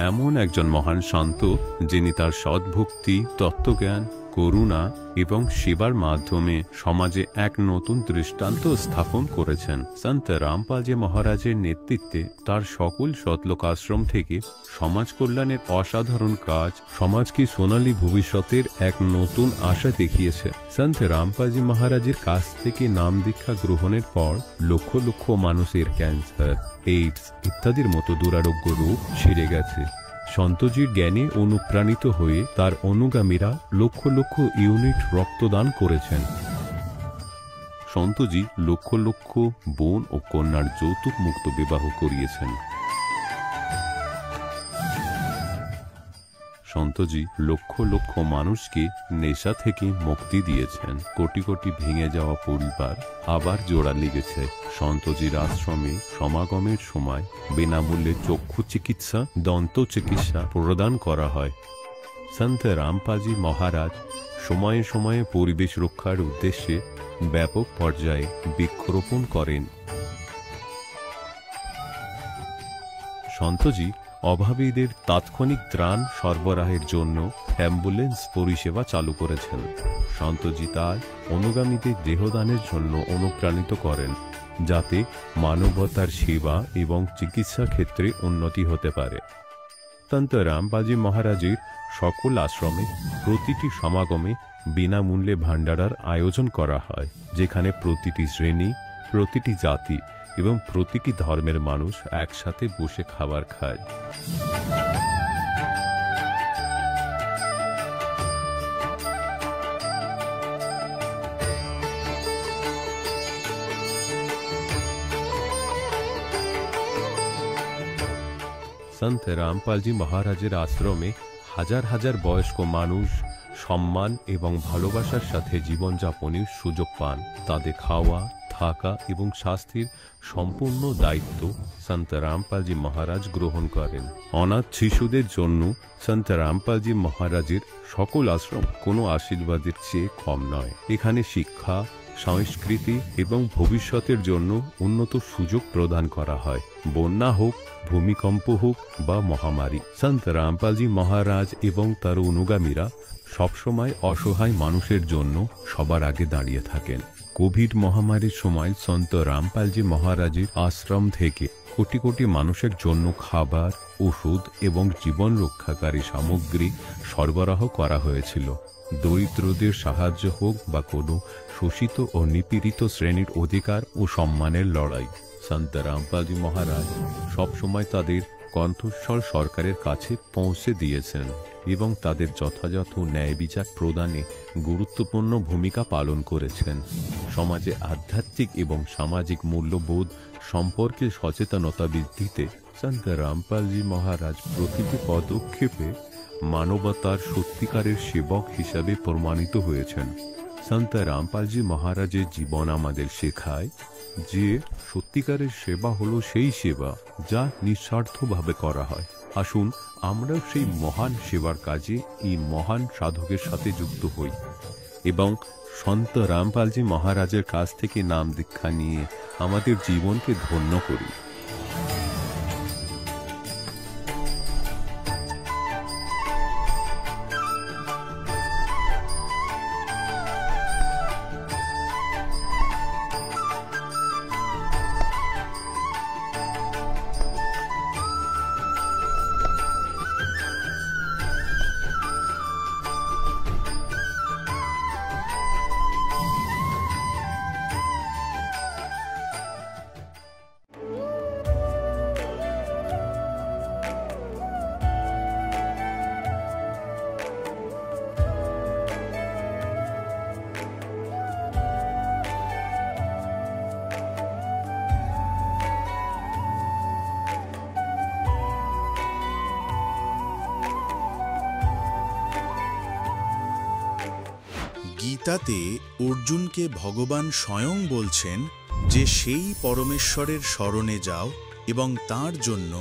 এমন একজন মহান সন্ত যিনি তার সদ্ভক্তি, তত্ত্বজ্ঞান, করুণা এবং সেবার মাধ্যমে সমাজে এক নতুন দৃষ্টান্ত স্থাপন করেছেন। সন্ত রামপালজি মহারাজের নেতৃত্বে তার সকল সতলোক আশ্রম থেকে সমাজ কল্যাণের অসাধারণ কাজ সমাজকে সোনালী ভবিষ্যতের এক নতুন আশা দেখিয়েছে। সন্ত রামপালজি মহারাজের কাছ থেকে নাম দীক্ষা গ্রহণের পর লক্ষ লক্ষ মানুষের ক্যান্সার, এইডস ইত্যাদির মতো দুরারোগ্য রোগ সেরে গেছে। সন্তজির জ্ঞানে অনুপ্রাণিত হয়ে তার অনুগামীরা লক্ষ লক্ষ ইউনিট রক্তদান করেছেন। সন্তজি লক্ষ লক্ষ বোন ও কন্যার যৌতুক মুক্ত বিবাহ করিয়েছেন। সন্তজি লক্ষ লক্ষ মানুষকে নেশা থেকে মুক্তি দিয়েছেন। কোটি কোটি ভেঙে যাওয়া পরিবার আবার জোড়া লেগেছে। সন্তজির আশ্রমে সমাগমের সময় বিনামূল্যে চক্ষু চিকিৎসা, দন্ত চিকিৎসা প্রদান করা হয়। সন্ত রামপালজি মহারাজ সময়ে সময়ে পরিবেশ রক্ষার উদ্দেশ্যে ব্যাপক পর্যায়ে বৃক্ষরোপণ করেন। সন্তজি অভাবীদের তাৎক্ষণিক ত্রাণ সরবরাহের জন্য অ্যাম্বুলেন্স পরিষেবা চালু করেছেন। সন্তজি তার অনুগামীদের দেহদানের জন্য অনুপ্রাণিত করেন, যাতে মানবতার সেবা এবং চিকিৎসা ক্ষেত্রে উন্নতি হতে পারে। সন্ত রামপালজি মহারাজের সকল আশ্রমে প্রতিটি সমাগমে বিনামূল্যে ভান্ডারার আয়োজন করা হয়, যেখানে প্রতিটি শ্রেণী, প্রতিটি জাতি এবং প্রতিটি ধর্মের মানুষ একসাথে বসে খাবার খায়। সন্ত রামপালজি মহারাজের আশ্রমে হাজার হাজার বয়স্ক মানুষ সম্মান এবং ভালোবাসার সাথে জীবনযাপনের সুযোগ পান। তাদের খাওয়া, থাকা এবং স্বাস্থ্যের সম্পূর্ণ দায়িত্ব সন্ত রামপালজি মহারাজ গ্রহণ করেন। অনাথ শিশুদের জন্য সন্ত রামপালজি মহারাজের সকল আশ্রম কোনো আশীর্বাদের চেয়ে কম নয়। এখানে শিক্ষা, সংস্কৃতি এবং ভবিষ্যতের জন্য উন্নত সুযোগ প্রদান করা হয়। বন্যা হোক, ভূমিকম্প হোক বা মহামারী, সন্ত রামপালজি মহারাজ এবং তার অনুগামীরা সবসময় অসহায় মানুষের জন্য সবার আগে দাঁড়িয়ে থাকেন। কোভিড মহামারীর সময় সন্ত রামপালজি মহারাজের আশ্রম থেকে কোটি কোটি মানুষের জন্য খাবার, ওষুধ এবং জীবন রক্ষাকারী সামগ্রী সরবরাহ করা হয়েছিল। দরিদ্রদের সাহায্য হোক বা কোনো শোষিত ও নিপীড়িত শ্রেণীর অধিকার ও সম্মানের লড়াই, সন্ত রামপালজি মহারাজ সবসময় তাদের কণ্ঠস্বর সরকারের কাছে পৌঁছে দিয়েছেন এবং তাদের যথাযথ ন্যায় বিচার প্রদানে গুরুত্বপূর্ণ ভূমিকা পালন করেছেন। সমাজে আধ্যাত্মিক এবং সামাজিক মূল্যবোধ সম্পর্কে সচেতনতা বৃদ্ধিতে সন্ত রামপালজি মহারাজ প্রতিটি পদক্ষেপে মানবতার সত্যিকারের সেবক হিসাবে প্রমাণিত হয়েছেন। সন্ত রামপালজি মহারাজের জীবন আমাদের শেখায় যে সত্যিকারের সেবা হলো সেই সেবা যা নিঃস্বার্থভাবে করা হয়। আসুন আমরা সেই মহান সেবার কাজে এই মহান সাধকের সাথে যুক্ত হই এবং সন্ত রামপালজি মহারাজের কাছ থেকে নাম দীক্ষা নিয়ে আমাদের জীবনকে ধন্য করি। গীতাতে অর্জুনকে ভগবান স্বয়ং বলছেন যে সেই পরমেশ্বরের শরণে যাও এবং তার জন্য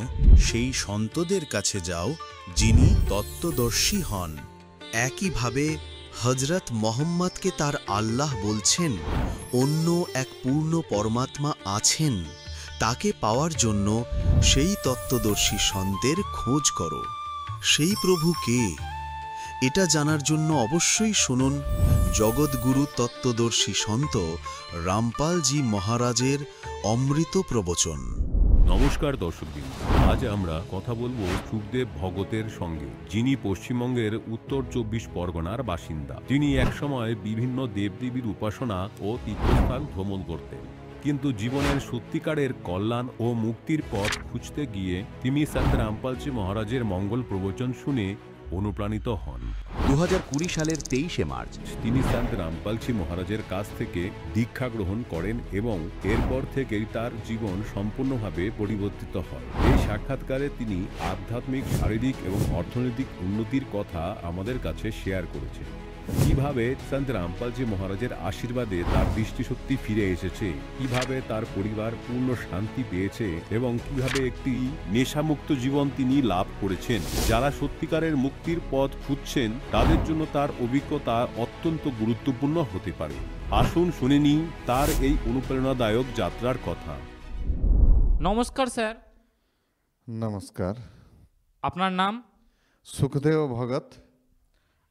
সেই সন্তদের কাছে যাও যিনি তত্ত্বদর্শী হন। একইভাবে হজরত মোহাম্মদকে তার আল্লাহ বলছেন অন্য এক পূর্ণ পরমাত্মা আছেন তাকে পাওয়ার জন্য সেই তত্ত্বদর্শী সন্তের খোঁজ করো। সেই প্রভু কে, এটা জানার জন্য অবশ্যই শুনুন জগৎগুরু তত্ত্বদর্শী সন্ত রামপালজি মহারাজের অমৃত প্রবচন। নমস্কার দর্শকবৃন্দ, আজ আমরা কথা বলবো সুখদেব ভগতের সঙ্গে, যিনি পশ্চিমবঙ্গের উত্তর 24 পরগনার বাসিন্দা। তিনি একসময় বিভিন্ন দেবদেবীর উপাসনা ও তীর্থস্থান ভ্রমণ করতেন, কিন্তু জীবনের সত্যিকারের কল্যাণ ও মুক্তির পথ খুঁজতে গিয়ে তিনি সন্ত রামপালজি মহারাজের মঙ্গল প্রবচন শুনে অনুপ্রাণিত হন। 2020 সালের 23শে মার্চ তিনি সন্ত রামপালজি মহারাজের কাছ থেকে দীক্ষা গ্রহণ করেন এবং এরপর থেকেই তার জীবন সম্পূর্ণভাবে পরিবর্তিত হয়। এই সাক্ষাৎকারে তিনি আধ্যাত্মিক, শারীরিক এবং অর্থনৈতিক উন্নতির কথা আমাদের কাছে শেয়ার করেছেন। কিভাবে সন্ত রামপালজি মহারাজের আশীর্বাদে তার দৃষ্টিশক্তি ফিরে এসেছে, কিভাবে তার পরিবার পূর্ণ শান্তি পেয়েছে এবং কিভাবে একটি নেশামুক্ত জীবন তিনি লাভ করেছেন। যারা সত্যিকারের মুক্তির পথ খুঁজছেন তাদের জন্য তার অভিজ্ঞতা অত্যন্ত গুরুত্বপূর্ণ হতে পারে। আসুন শুনে নিই তার এই অনুপ্রেরণাদায়ক যাত্রার কথা। নমস্কার স্যার। নমস্কার। আপনার নাম? সুখদেব ভগত।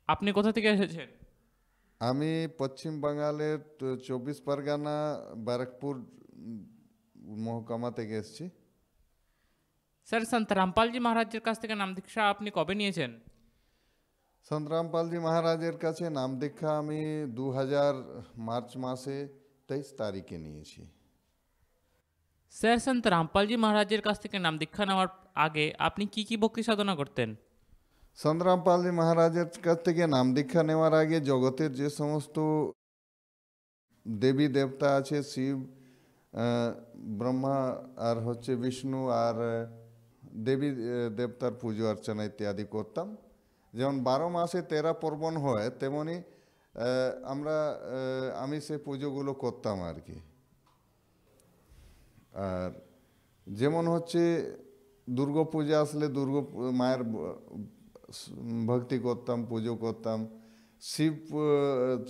আপনি কোথা থেকে এসেছেন? আমি পশ্চিম বাঙালের 24 পরগনা ব্যারাকপুর মহকুমা থেকে এসেছি। স্যার, সন্ত রামপালজি মহারাজের কাছ থেকে নাম দীক্ষা আপনি কবে নিয়েছেন? সন্ত রামপালজি মহারাজের কাছে নাম দীক্ষা আমি 2000 মার্চ মাসে 23 তারিখে নিয়েছি। স্যার, সন্ত রামপালজি মহারাজের কাছ থেকে নাম দীক্ষা নেওয়ার আগে আপনি কি কি ভক্তি সাধনা করতেন? সন্ত রামপালজি মহারাজের কাছ থেকে নাম দীক্ষা নেওয়ার আগে জগতের যে সমস্ত দেবী দেবতা আছে, শিব, ব্রহ্মা আর বিষ্ণু আর দেবী দেবতার পুজো অর্চনা ইত্যাদি করতাম। যেমন 12 মাসে 13 পার্বণ হয়, তেমনি আমি সে পুজোগুলো করতাম আর কি। আর যেমন দুর্গা পূজা আসলে মায়ের ভক্তি করতাম, পুজো করতাম। শিব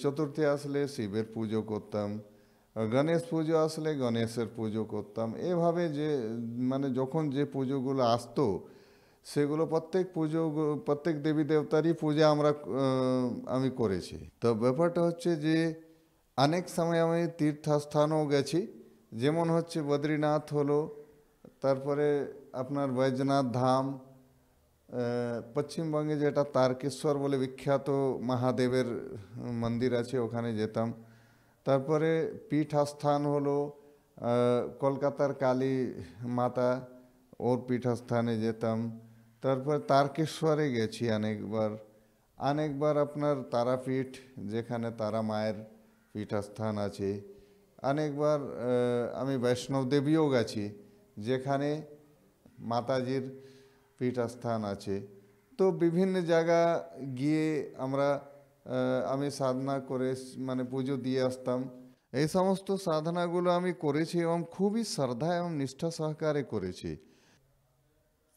চতুর্থী আসলে শিবের পুজো করতাম। গণেশ পুজো আসলে গণেশের পুজো করতাম। এভাবে যখন যে পুজোগুলো আসতো সেগুলো প্রত্যেক দেবী দেবতারই পূজা আমি করেছি। তো ব্যাপারটা যে অনেক সময় আমি তীর্থস্থানও গেছি। যেমন বদ্রীনাথ হলো, তারপরে আপনার বৈদ্যনাথ ধাম, পশ্চিমবঙ্গে যেটা তারকেশ্বর বলে বিখ্যাত মহাদেবের মন্দির আছে, ওখানে যেতাম। তারপরে পীঠস্থান হলো কলকাতার কালী মাতা, ওর পীঠস্থানে যেতাম। তারপর তারকেশ্বরে গেছি অনেকবার আপনার তারাপীঠ, যেখানে তারা মায়ের পীঠস্থান আছে। অনেকবার আমি বৈষ্ণব দেবীও গেছি, যেখানে মাতাজির পীঠস্থান আছে। তো বিভিন্ন জায়গা গিয়ে আমি সাধনা করে পুজো দিয়ে আসতাম। এই সমস্ত সাধনাগুলো আমি করেছি এবং খুবই শ্রদ্ধা এবং নিষ্ঠা সহকারে করেছি।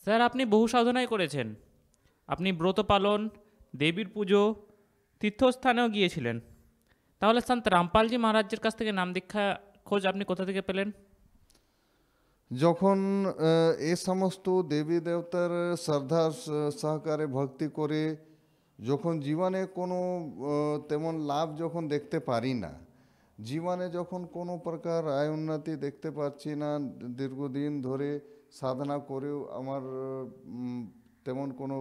স্যার, আপনি বহু সাধনাই করেছেন। আপনি ব্রত পালন, দেবীর পুজো, তীর্থস্থানেও গিয়েছিলেন। তাহলে সন্ত রামপালজি মহারাজের কাছ থেকে নাম দীক্ষা খোঁজ আপনি কোথা থেকে পেলেন? যখন এই সমস্ত দেবী দেবতার শ্রদ্ধা সহকারে ভক্তি করে যখন জীবনে কোনো তেমন লাভ যখন দেখতে পারি না, জীবনে যখন কোনো প্রকার আয় উন্নতি দেখতে পাচ্ছি না, দীর্ঘদিন ধরে সাধনা করেও আমার তেমন কোনো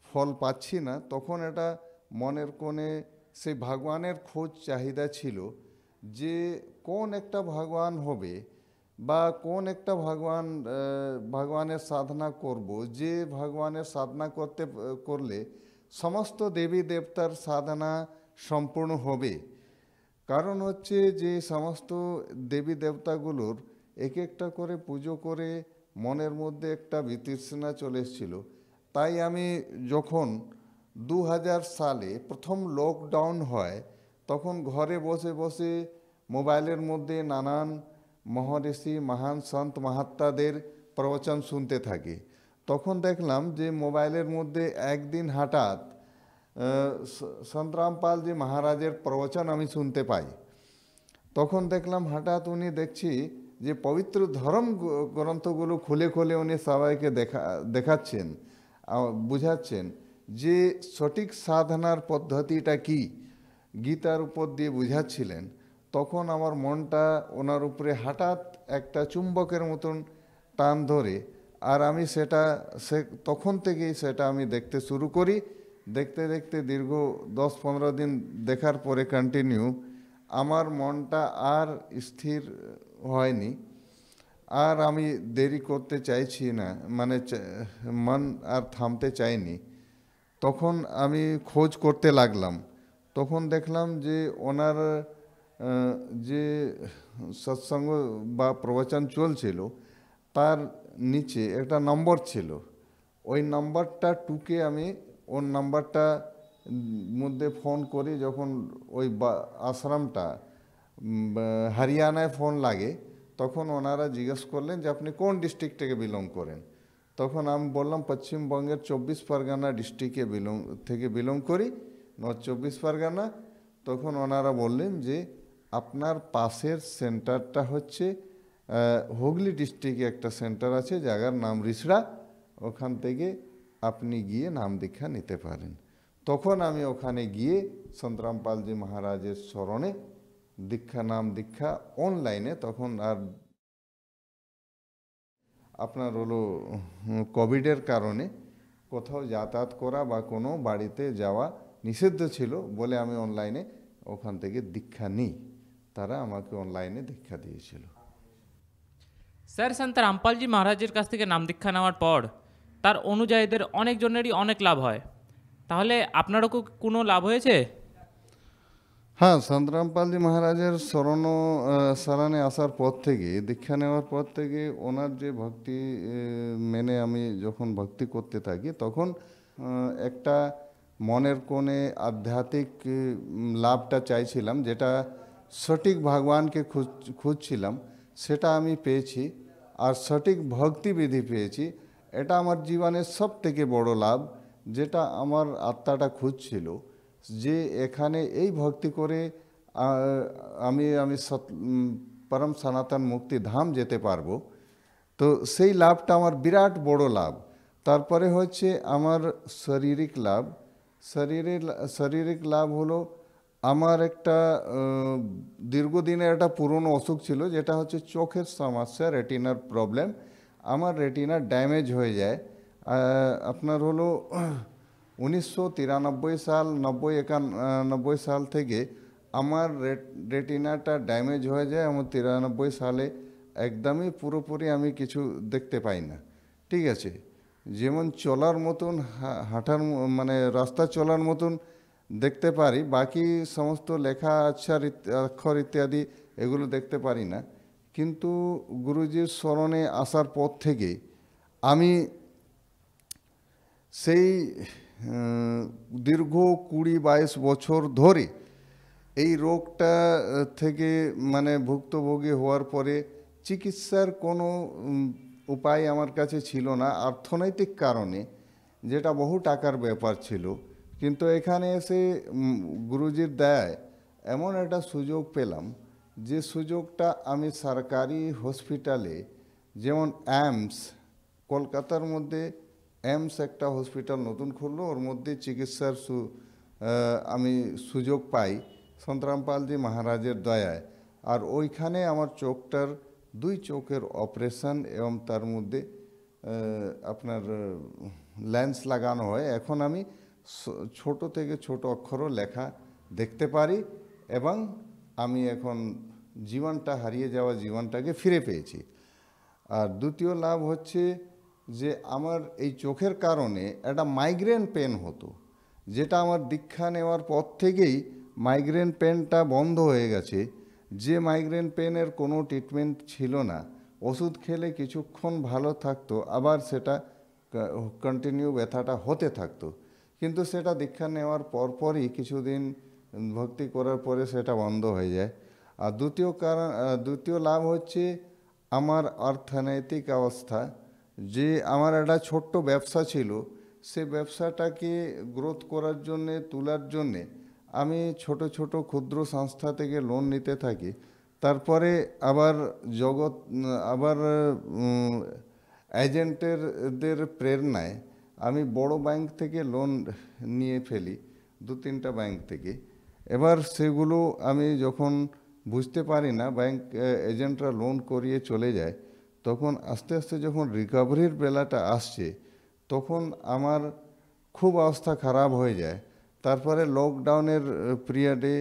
ফল পাচ্ছি না, তখন এটা মনের কোণে সেই ভগবানের খোঁজ চাহিদা ছিল যে কোন একটা ভগবান হবে বা কোন একটা ভগবানের সাধনা করব, যে ভগবানের সাধনা করলে সমস্ত দেবী দেবতার সাধনা সম্পূর্ণ হবে। কারণ যে সমস্ত দেবী দেবতাগুলোর এক একটা করে পুজো করে মনের মধ্যে একটা বিতৃষ্ণা চলে এসেছিল। তাই আমি যখন 2000 সালে প্রথম লকডাউন হয়, তখন ঘরে বসে বসে মোবাইলের মধ্যে নানান মহর্ষি, মহান সন্ত মহাত্মাদের প্রবচন শুনতে থাকি। তখন দেখলাম যে মোবাইলের মধ্যে একদিন হঠাৎ সন্ত রামপালজি মহারাজের প্রবচন আমি শুনতে পাই। তখন দেখলাম হঠাৎ দেখছি যে পবিত্র ধর্ম গ্রন্থগুলো খুলে খুলে উনি সবাইকে দেখাচ্ছেন, বুঝাচ্ছেন যে সঠিক সাধনার পদ্ধতিটা কি, গীতার উপর দিয়ে বুঝাচ্ছিলেন, তখন আমার মনটা ওনার উপরে হঠাৎ একটা চুম্বকের মতন টান ধরে, আর আমি তখন থেকেই সেটা আমি দেখতে শুরু করি। দেখতে দেখতে দীর্ঘ 10-15 দিন দেখার পরে কন্টিনিউ আমার মনটা আর স্থির হয়নি, আর আমি দেরি করতে চাইছি না, মানে মন আর থামতে চাইনি। তখন আমি খোঁজ করতে লাগলাম। তখন দেখলাম যে ওনার যে সৎসঙ্গ বা প্রবচন চলছিল তার নিচে একটা নম্বর ছিল। ওই নাম্বারটা টুকে আমি ওর নাম্বারটা মধ্যে ফোন করি। যখন ওই আশ্রমটা হরিয়ানায় ফোন লাগে, তখন ওনারা জিজ্ঞেস করলেন যে আপনি কোন ডিস্ট্রিক্ট থেকে বিলং করেন। তখন আমি বললাম পশ্চিমবঙ্গের 24 পরগনা ডিস্ট্রিক্টে থেকে বিলং করি, নর্থ 24 পরগনা। তখন ওনারা বললেন যে আপনার পাশের সেন্টারটা হচ্ছে হুগলি ডিস্ট্রিক্টে একটা সেন্টার আছে, জায়গার নাম রিসড়া, ওখান থেকে আপনি গিয়ে নাম দীক্ষা নিতে পারেন। তখন আমি ওখানে গিয়ে সন্ত রামপালজি মহারাজের স্মরণে নাম দীক্ষা অনলাইনে, তখন আর আপনার হলো কোভিডের কারণে কোথাও যাতায়াত করা বা কোনো বাড়িতে যাওয়া নিষিদ্ধ ছিল বলে আমি অনলাইনে ওখান থেকে দীক্ষা নিই। তারা আমাকে অনলাইনে দীক্ষা দিয়েছিল। স্যার, সন্ত রামপালজি মহারাজের কাছ থেকে নাম দীক্ষা নেওয়ার পর তার অনুযায়ীদের অনেকজনেরই অনেক লাভ হয়, তাহলে আপনারও কোনো লাভ হয়েছে? হ্যাঁ, সন্ত রামপালজি মহারাজের শরণে আসার পর থেকে, দীক্ষা নেওয়ার পর থেকে ওনার যে ভক্তি মেনে আমি যখন ভক্তি করতে থাকি, তখন একটা মনের কোণে আধ্যাত্মিক লাভটা চাইছিলাম, যেটা সঠিক ভগবানকে খুঁজছিলাম, সেটা আমি পেয়েছি। আর সঠিক ভক্তিবিধি পেয়েছি। এটা আমার জীবনের সব থেকে বড় লাভ, যেটা আমার আত্মাটা খুঁজছিল, যে এখানে এই ভক্তি করে আমি পরম সনাতন মুক্তি ধাম যেতে পারবো। তো সেই লাভটা আমার বিরাট বড় লাভ। তারপরে হচ্ছে আমার শারীরিক লাভ। শারীরিক লাভ হলো আমার একটা দীর্ঘদিনের একটা পুরনো অসুখ ছিল, যেটা হচ্ছে চোখের সমস্যা, রেটিনার প্রবলেম। আমার রেটিনা ড্যামেজ হয়ে যায়। আপনার হলো 1993 সাল 91 সাল থেকে আমার রেটিনাটা ড্যামেজ হয়ে যায়। আমার 93 সালে একদমই পুরোপুরি আমি কিছু দেখতে পাই না। ঠিক আছে, যেমন চলার মতন, হাঁটার মানে রাস্তা চলার মতন দেখতে পারি, বাকি সমস্ত লেখা অক্ষর ইত্যাদি এগুলো দেখতে পারি না। কিন্তু গুরুজির স্মরণে আসার পর থেকে আমি সেই দীর্ঘ 20-22 বছর ধরে এই রোগটা থেকে মানে ভুক্তভোগী হওয়ার পরে চিকিৎসার কোনো উপায় আমার কাছে ছিল না, অর্থনৈতিক কারণে, যেটা বহু টাকার ব্যাপার ছিল। কিন্তু এখানে এসে গুরুজির দয়ায় এমন একটা সুযোগ পেলাম, যে সুযোগটা আমি সরকারি হসপিটালে, যেমন এইমস, কলকাতার মধ্যে এইমস একটা হসপিটাল নতুন খুললো, ওর মধ্যে চিকিৎসার আমি সুযোগ পাই সন্ত রামপালজি মহারাজের দয়ায়। আর ওইখানে আমার চোখটার 2 চোখের অপারেশন এবং তার মধ্যে আপনার লেন্স লাগানো হয়। এখন আমি ছোট থেকে ছোট অক্ষরও লেখা দেখতে পারি, এবং আমি এখন হারিয়ে যাওয়া জীবনটাকে ফিরে পেয়েছি। আর দ্বিতীয় লাভ হচ্ছে যে আমার এই চোখের কারণে একটা মাইগ্রেন পেন হতো, যেটা আমার দীক্ষা নেওয়ার পর থেকেই মাইগ্রেন পেনটা বন্ধ হয়ে গেছে। যে মাইগ্রেন পেনের কোনো ট্রিটমেন্ট ছিল না, ওষুধ খেলে কিছুক্ষণ ভালো থাকতো, আবার সেটা কন্টিনিউ ব্যথাটা হতে থাকতো। কিন্তু সেটা দীক্ষা নেওয়ার পরপরই কিছুদিন ভক্তি করার পরে সেটা বন্ধ হয়ে যায়। আর দ্বিতীয় লাভ হচ্ছে আমার অর্থনৈতিক অবস্থা। যে আমার একটা ছোট্ট ব্যবসা ছিল, সে ব্যবসাটাকে গ্রোথ করার জন্যে, তোলার জন্যে আমি ছোট ছোট ক্ষুদ্র সংস্থা থেকে লোন নিতে থাকি। তারপরে আবার আবার এজেন্টেরদের প্রেরণায় আমি বড় ব্যাংক থেকে লোন নিয়ে ফেলি, 2-3টা ব্যাংক থেকে। এবার সেগুলো আমি যখন বুঝতে পারি না, ব্যাংক এজেন্টরা লোন করিয়ে চলে যায়, তখন আস্তে আস্তে যখন রিকভারির বেলাটা আসছে, তখন আমার খুব অবস্থা খারাপ হয়ে যায়। তারপরে লকডাউনের পিরিয়ডে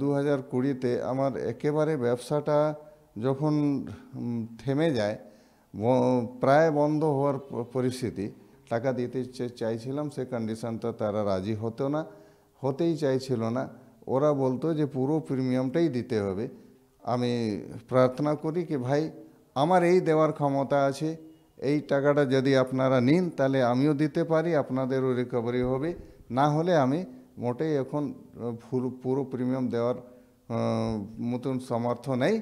2020-তে আমার একেবারে ব্যবসাটা যখন থেমে যায়, প্রায় বন্ধ হওয়ার পরিস্থিতি, টাকা দিতে চাইছিলাম, সে কন্ডিশনটা তারা রাজি হতেই চাইছিল না। ওরা বলতো যে পুরো প্রিমিয়ামটাই দিতে হবে। আমি প্রার্থনা করি কি ভাই, আমার এই দেওয়ার ক্ষমতা আছে, এই টাকাটা যদি আপনারা নিন তাহলে আমিও দিতে পারি, আপনাদেরও রিকভারি হবে, না হলে আমি মোটেই এখন পুরো প্রিমিয়াম দেওয়ার মতন সামর্থ্য নেই,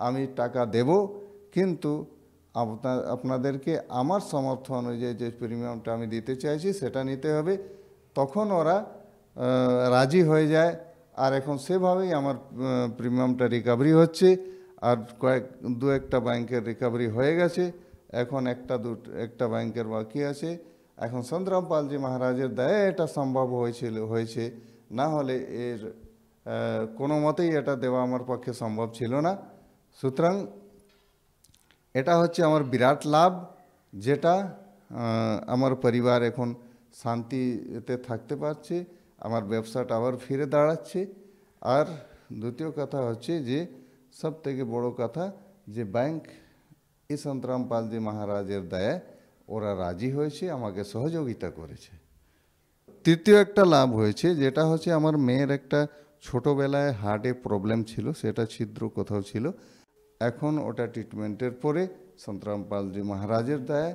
আমি টাকা দেব, কিন্তু আপনাদেরকে আমার সামর্থ্য অনুযায়ী যে প্রিমিয়ামটা আমি দিতে চাইছি সেটা নিতে হবে। তখন ওরা রাজি হয়ে যায়, আর এখন সেভাবেই আমার প্রিমিয়ামটা রিকভারি হচ্ছে। আর দু-একটা ব্যাংকের রিকভারি হয়ে গেছে, এখন একটা ব্যাংকের বাকি আছে। এখন সন্তরাম পালজি মহারাজের দয়া এটা সম্ভব হয়েছে, না হলে এর কোনো মতেই এটা দেওয়া আমার পক্ষে সম্ভব ছিল না। সুতরাং এটা হচ্ছে আমার বিরাট লাভ, যেটা আমার পরিবার এখন শান্তিতে থাকতে পারছে, আমার ব্যবসাটা আবার ফিরে দাঁড়াচ্ছে। আর দ্বিতীয় কথা হচ্ছে যে সব থেকে বড় কথা, যে ব্যাংক এই সন্তরাম পালজি মহারাজের দয়ায় ওরা রাজি হয়েছে, আমাকে সহযোগিতা করেছে। তৃতীয় একটা লাভ হয়েছে, যেটা হচ্ছে আমার মেয়ের একটা ছোটোবেলায় হার্টে প্রবলেম ছিল, সেটা ছিদ্র কোথাও ছিল। এখন ওটা ট্রিটমেন্টের পরে সন্তরাম পালজি মহারাজের দয়ায়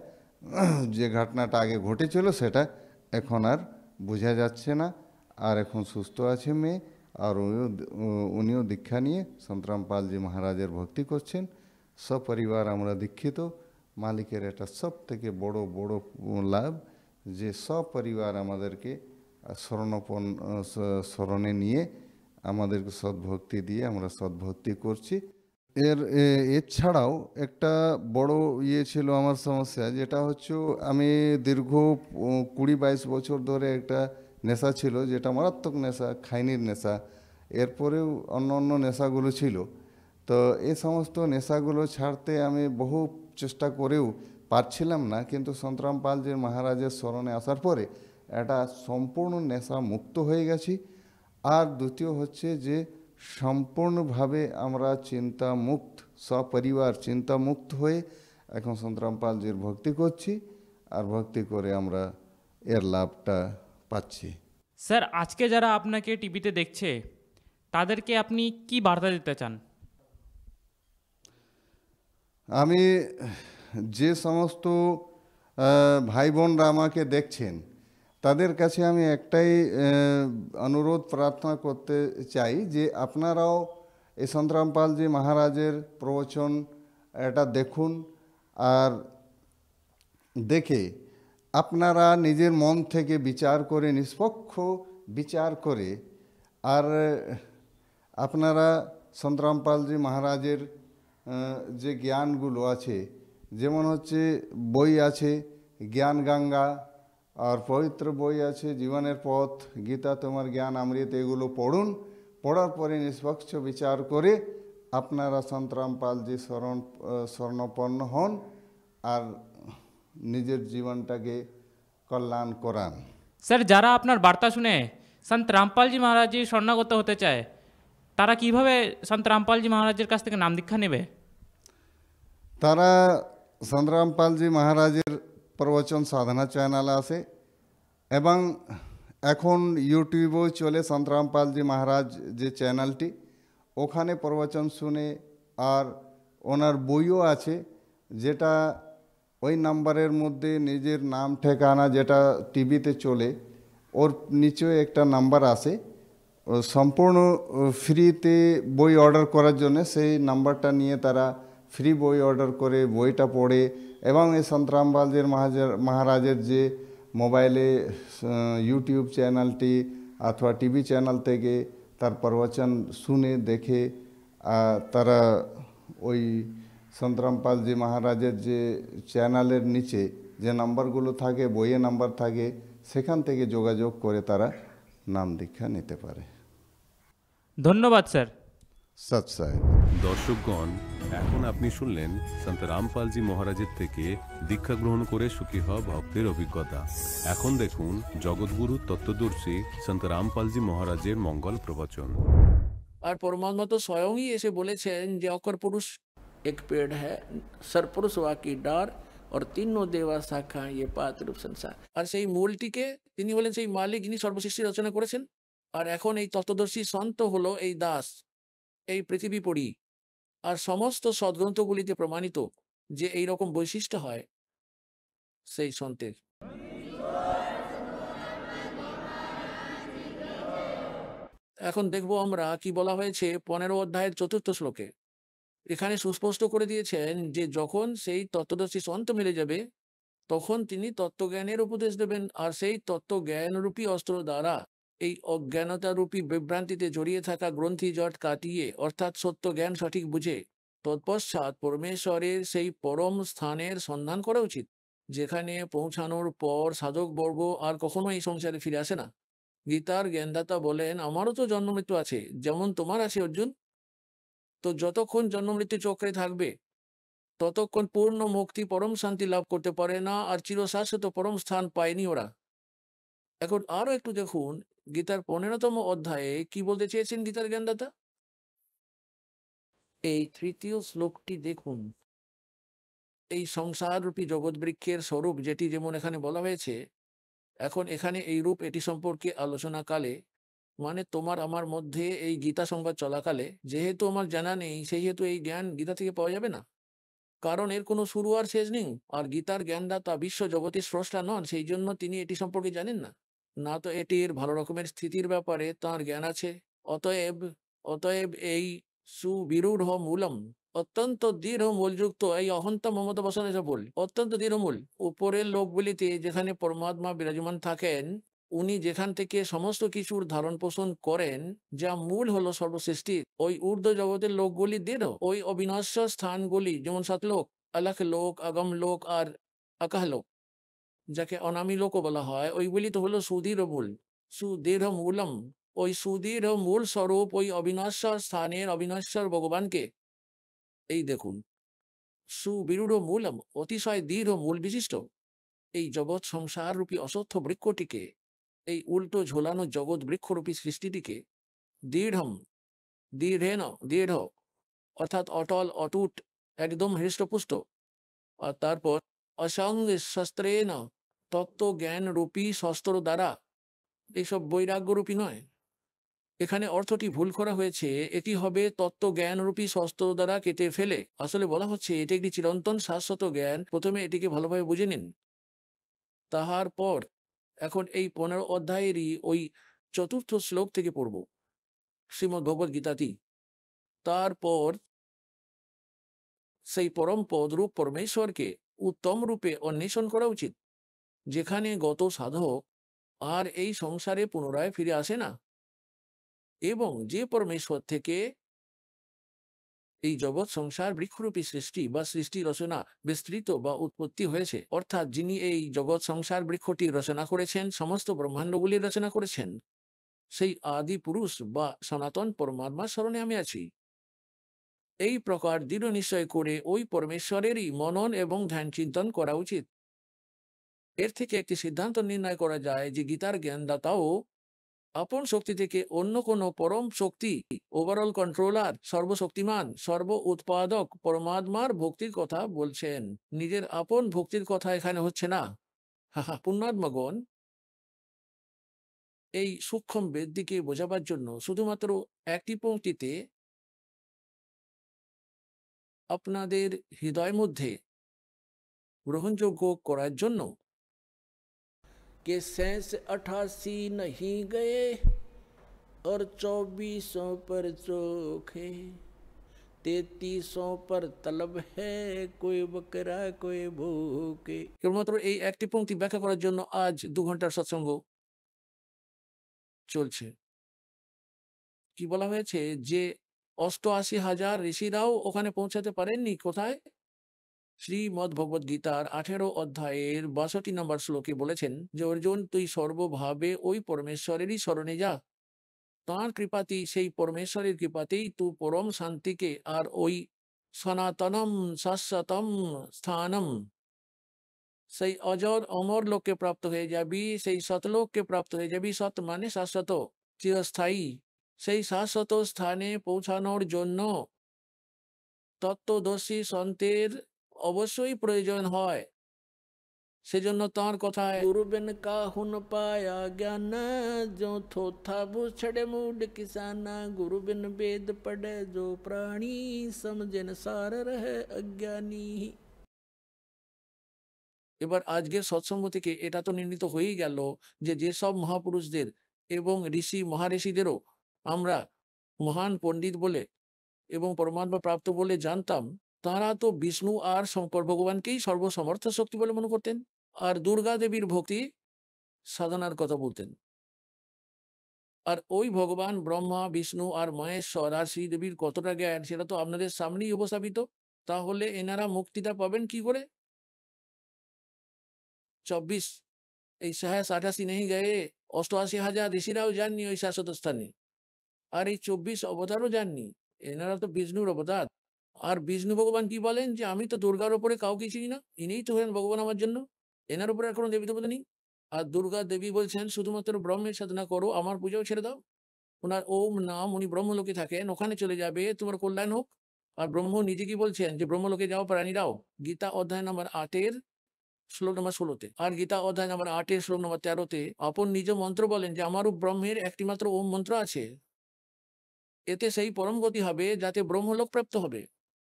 যে ঘটনাটা আগে ঘটেছিল সেটা এখন আর বোঝা যাচ্ছে না, আর এখন সুস্থ আছে মেয়ে। আর উনিও দীক্ষা নিয়ে সন্তরাম পালজি মহারাজের ভক্তি করছেন। সপরিবার আমরা দীক্ষিত। মালিকের এটা সব থেকে বড় লাভ, যে সপরিবার আমাদেরকে স্মরণে নিয়ে আমাদেরকে সদ্ভক্তি দিয়ে আমরা সদ্ভক্তি করছি। এছাড়াও একটা বড় ছিল আমার সমস্যা, যেটা হচ্ছে আমি দীর্ঘ 20-22 বছর ধরে একটা নেশা ছিল, যেটা মারাত্মক নেশা, খাইনির নেশা। এরপরেও অন্য নেশাগুলো ছিল। তো এই সমস্ত নেশাগুলো ছাড়তে আমি বহু চেষ্টা করেও পারছিলাম না, কিন্তু সন্তরাম পালজি মহারাজের স্মরণে আসার পরে এটা সম্পূর্ণ নেশা মুক্ত হয়ে গেছি। আর দ্বিতীয় হচ্ছে যে সম্পূর্ণভাবে আমরা চিন্তামুক্ত, সপরিবার চিন্তামুক্ত হয়ে এখন সন্তরাম পালজির ভক্তি করছি, আর ভক্তি করে আমরা এর লাভটা পাচ্ছি। স্যার, আজকে যারা আপনাকে টিভিতে দেখছে তাদেরকে আপনি কি বার্তা দিতে চান? আমি যে সমস্ত ভাই বোনরা আমাকে দেখছেন তাদের কাছে আমি একটাই অনুরোধ প্রার্থনা করতে চাই, যে আপনারাও এই সন্তরাম পালজি মহারাজের প্রবচন এটা দেখুন, আর দেখে আপনারা নিজের মন থেকে বিচার করে, নিষ্পক্ষ বিচার করে, আর আপনারা সন্তরাম পালজি মহারাজের যে জ্ঞানগুলো আছে, যেমন হচ্ছে বই আছে জ্ঞান গঙ্গা, আর পবিত্র বই আছে জীবনের পথ, গীতা তোমার জ্ঞান অমৃত, এগুলো পড়ার পরে নিষ্পক্ষ বিচার করে আপনারা সন্তরাম পালজি শরণাপন্ন হন, আর নিজের জীবনটাকে কল্যাণ করান। স্যার, যারা আপনার বার্তা শুনে সন্ত রামপালজি মহারাজজি শরণাগত হতে চায়, তারা কিভাবে সন্ত রামপালজি মহারাজের কাছ থেকে নাম দীক্ষা নেবে? তারা সন্তরাম পালজি মহারাজের প্রবচন সাধনা চ্যানেল আছে, এবং এখন ইউটিউবেও চলে সন্তরাম পালজি মহারাজ যে চ্যানেলটি, ওখানে প্রবচন শুনে, আর ওনার বইও আছে, যেটা ওই নাম্বারের মধ্যে নিজের নাম ঠিকানা যেটা টিভিতে চলে, ওর নিচে একটা নাম্বার আছে, সম্পূর্ণ ফ্রিতে বই অর্ডার করার জন্য সেই নাম্বারটা নিয়ে তারা ফ্রি বই অর্ডার করে বইটা পড়ে, এবং এই সন্তরাম পালজি মহারাজের যে মোবাইলে ইউটিউব চ্যানেলটি অথবা টিভি চ্যানেল থেকে তার প্রবচন শুনে দেখে তারা ওই সন্ত রামপালজি মহারাজের যে চ্যানেলের নিচে যে নাম্বারগুলো থাকে, বইয়ে নাম্বার থাকে, সেখান থেকে যোগাযোগ করে তারা নাম দীক্ষা নিতে পারে। ধন্যবাদ স্যার। সৎ সাহেব। দর্শকগণ, এখন আপনি শুনলেন সন্ত রামপালজি মহারাজের থেকে দীক্ষা গ্রহণ করে সুখী হওয়া ভক্তের অভিজ্ঞতা। এখন দেখুন জগৎগুরু তত্ত্বদর্শী সন্ত রামপালজি মহারাজের মঙ্গল প্রবচন। और परमात्मा तो स्वयं ही ऐसे बोले যে অকর পুরুষ एक पेड़ है, सरपुरुष वाकी डार और तीनों देवा शाखा ये पात रूप संसार। আর সেই মূলটিকে তিনি বলেন সেই মালিক যিনি সর্বসৃষ্টি রচনা করেছেন। আর এখন এই তত্ত্বদর্শী সন্ত হলো এই দাস, এই পৃথিবী পড়ি। আর সমস্ত সদ্গ্রন্থগুলিতে প্রমাণিত যে এই রকম বৈশিষ্ট্য হয় সেই সন্তের। এখন দেখবো আমরা কি বলা হয়েছে 15 অধ্যায়ের 4র্থ শ্লোকে। এখানে সুস্পষ্ট করে দিয়েছেন যে যখন সেই তত্ত্বদর্শী সন্ত মিলে যাবে তখন তিনি তত্ত্বজ্ঞানের উপদেশ দেবেন। আর সেই তত্ত্বজ্ঞান রূপী অস্ত্র দ্বারা এই অজ্ঞানতা রূপী বিভ্রান্তিতে জড়িয়ে থাকা গ্রন্থি জট কাটিয়ে, অর্থাৎ সত্য জ্ঞান সঠিক বুঝে তৎপশ্চাৎ পরমেশ্বরের সেই পরম স্থানের সন্ধান করা উচিত, যেখানে পৌঁছানোর পর সাধকবর্গ আর কখনো এই সংসারে ফিরে আসে না। গীতার জ্ঞানদাতা বলেন, আমারও তো জন্ম মৃত্যু আছে যেমন তোমার আছে অর্জুন। তো যতক্ষণ জন্ম মৃত্যু চক্রে থাকবে ততক্ষণ পূর্ণ মুক্তি পরম শান্তি লাভ করতে পারে না, আর চিরশাশ্বত পরম স্থান পায়নি ওরা। এখন আরো একটু দেখুন গীতার 15তম অধ্যায়ে কি বলতে চেয়েছেন গীতার জ্ঞানদাতা। এই 3য় শ্লোকটি দেখুন। এই সংসার রূপী জগৎ বৃক্ষের স্বরূপ যেটি যেমন এখানে বলা হয়েছে, এখন এখানে এই রূপ এটি সম্পর্কে আলোচনা কালে, মানে তোমার আমার মধ্যে এই গীতা সংবাদ চলাকালে যেহেতু আমার জানা নেই, সেই হেতু এই জ্ঞান গীতা থেকে পাওয়া যাবে না, কারণ এর কোনো শুরু আর শেষ নেই। আর গীতার জ্ঞানদাতা বিশ্ব জগতের স্রষ্টা নন, সেই জন্য তিনি এটি সম্পর্কে জানেন না। না তো এটির ভালো রকমের স্থিতির ব্যাপারে তাঁর জ্ঞান আছে। অতএব অতএব এই সুবিরূঢ় মূলম, অত্যন্ত দৃঢ় মূলযুক্ত এই অহন্তা মমতা বসনে বল, অত্যন্ত দৃঢ় মূল উপরের লোকগুলিতে যেখানে পরমাত্মা বিরাজমান থাকেন, উনি যেখান থেকে সমস্ত কিছুর ধারণ পোষণ করেন, যা মূল হলো সর্বসৃষ্টির, ওই ঊর্ধ্ব জগতের লোকগুলি দৃঢ়। ওই অবিনশ্বর স্থানগুলি যেমন সাতলোক, আলাখ লোক, আগম লোক আর আকাহ লোক, যাকে অনামী লোকও বলা হয়, ওইগুলি তো হলো সুদৃঢ় মূল, সুদৃঢ় মূলম। ওই সুদৃঢ় মূল স্বরূপ ওই অবিনশ্বর স্থানের অবিনশ্বর ভগবানকে এই দেখুন, সুবিরূঢ় মূলম, অতিশয় দৃঢ় মূল বিশিষ্ট এই জগৎ সংসার রূপী অসত্য বৃক্ষটিকে, এই উল্টো ঝোলানো জগৎ বৃক্ষরূপী সৃষ্টিটিকে দৃঢ়ম, দৃঢ়েন, দৃঢ় অর্থাৎ অটল, অটুট, একদম হৃষ্টপুষ্ট। আর তারপর অসঙ্গ শস্ত্রেন, তত্ত্ব জ্ঞান রূপী শস্ত্র দ্বারা, এইসব বৈরাগ্য রূপী নয়। এখানে অর্থটি ভুল করা হয়েছে, এটি হবে তত্ত্ব জ্ঞান রূপী শস্ত্র দ্বারা কেটে ফেলে। আসলে বলা হচ্ছে এটি একটি চিরন্তন শাশ্বত জ্ঞান, প্রথমে এটিকে ভালোভাবে বুঝে নিন। তাহার পর এখন এই 15 অধ্যায়েরই ওই 4র্থ শ্লোক থেকে পড়ব শ্রীমদ্ ভগবদ গীতাটি। তারপর সেই পরম পদরূপ পরমেশ্বরকে উত্তম রূপে অন্বেষণ করা উচিত, যেখানে গত সাধক আর এই সংসারে পুনরায় ফিরে আসে না, এবং যে পরমেশ্বর থেকে এই জগৎ সংসার বৃক্ষরূপী সৃষ্টি বা সৃষ্টি রচনা বিস্তৃত বা উৎপত্তি হয়েছে, অর্থাৎ যিনি এই জগৎ সংসার বৃক্ষটি রচনা করেছেন, সমস্ত ব্রহ্মাণ্ডগুলি রচনা করেছেন, সেই আদি পুরুষ বা সনাতন পরমাত্মার স্মরণে আমি আছি। এই প্রকার দৃঢ় নিশ্চয় করে ওই পরমেশ্বরেরই মনন এবং ধ্যান চিন্তন করা উচিত। এর থেকে একটি সিদ্ধান্ত নির্ণয় করা যায় যে গীতার জ্ঞানদাতাও আপন শক্তি থেকে অন্য কোনো পরম শক্তি, ওভারঅল কন্ট্রোলার, সর্বশক্তিমান, সর্ব উৎপাদক পরমাত্মার ভক্তির কথা বলছেন। নিজের আপন ভক্তির কথা এখানে হচ্ছে না। পুণ্যাত্মগণ, এই সূক্ষ্ম বেদটিকে বোঝাবার জন্য শুধুমাত্র একটি পংক্তিতে আপনাদের হৃদয় মধ্যে গ্রহণযোগ্য করার জন্য के 88 नहीं गए और 2400 पर चोख है, 3300 पर तलब है, कोई बकरा कोई भूखे। কেবলমাত্র এই একটি পংক্তি ব্যাখ্যা করার জন্য আজ 2 ঘন্টার সৎসঙ্গ চলছে। কি বলা হয়েছে যে 88,000 ঋষিরাও ওখানে পৌঁছাতে পারেননি। কোথায়? শ্রীমদ্ ভগবদ গীতার 18 অধ্যায়ের 62 নম্বর শ্লোকে বলেছেন যে অর্জুন, তুই সর্বভাবে ওই পরমেশ্বরেরই স্মরণে যা। তাঁর কৃপাতেই, সেই পরমেশ্বরের কৃপাতেই তুই পরম শান্তিকে আর ওই সনাতনম শাশ্বতম স্থানম, সেই অজর অমর লোককে প্রাপ্ত হয়ে যাবি, সেই সতলোককে প্রাপ্ত হয়ে যাবি। সৎ মানে শাশ্বত, চিরস্থায়ী। সেই শাশ্বত স্থানে পৌঁছানোর জন্য তত্ত্বদর্শী সন্তের অবশ্যই প্রয়োজন হয়। সেজন্য তাঁর কথায় গুরুবেন কাহুন পায়া জ্ঞান, जो थोथा बुछड़े मूड किसाना, गुरुबिन वेद पढ़े जो प्राणी, समझन सार रहे अज्ञानी। এবার আজকের সৎসঙ্গ থেকে এটা তো নির্ণীত হয়েই গেল যে যেসব মহাপুরুষদের এবং ঋষি মহাঋষিদেরও আমরা মহান পণ্ডিত বলে এবং পরমাত্মা প্রাপ্ত বলে জানতাম, তারা তো বিষ্ণু আর শঙ্কর ভগবানকেই সর্বসমর্থ শক্তি বলে মনে করতেন, আর দুর্গা দেবীর ভক্তি সাধনার কথা বলতেন। আর ওই ভগবান ব্রহ্মা, বিষ্ণু আর মহেশ্বর আর শ্রীদেবীর কতটা জ্ঞান সেটা তো আপনাদের সামনেই উপস্থাপিত। তাহলে এনারা মুক্তিটা পাবেন কি করে? 24 এই 88 नहीं गए, 88,000 ঋষিরাও যাননি ওই শাশ্বত স্থানে, আর এই 24 অবতারও যাননি। এনারা তো বিষ্ণুর অবতার। আর বিষ্ণু ভগবান কি বলেন যে আমি তো দুর্গার ওপরে কাউকে চিনি না, ইনিই তো হলেন ভগবান আমার জন্য, এনার উপরে আর কোনো দেবী দেবতা নেই। আর দুর্গা দেবী বলছেন শুধুমাত্র ব্রহ্মের সাধনা করো, আমার পূজাও ছেড়ে দাও। ওনার ওম নাম, উনি ব্রহ্মলোকে থাকেন, ওখানে চলে যাবে, তোমার কল্যাণ হোক। আর ব্রহ্ম নিজে কি বলছেন যে ব্রহ্মলোকে যাও প্রাণীরাও, গীতা অধ্যায় নম্বর 8 শ্লোক নম্বর 16-তে, আর গীতা অধ্যায় নম্বর 8 শ্লোক নম্বর 13-তে আপন নিজ মন্ত্র বলেন যে আমারও ব্রহ্মের একটিমাত্র ওম মন্ত্র আছে, এতে সেই পরম গতি হবে যাতে ব্রহ্মলোক প্রাপ্ত হবে,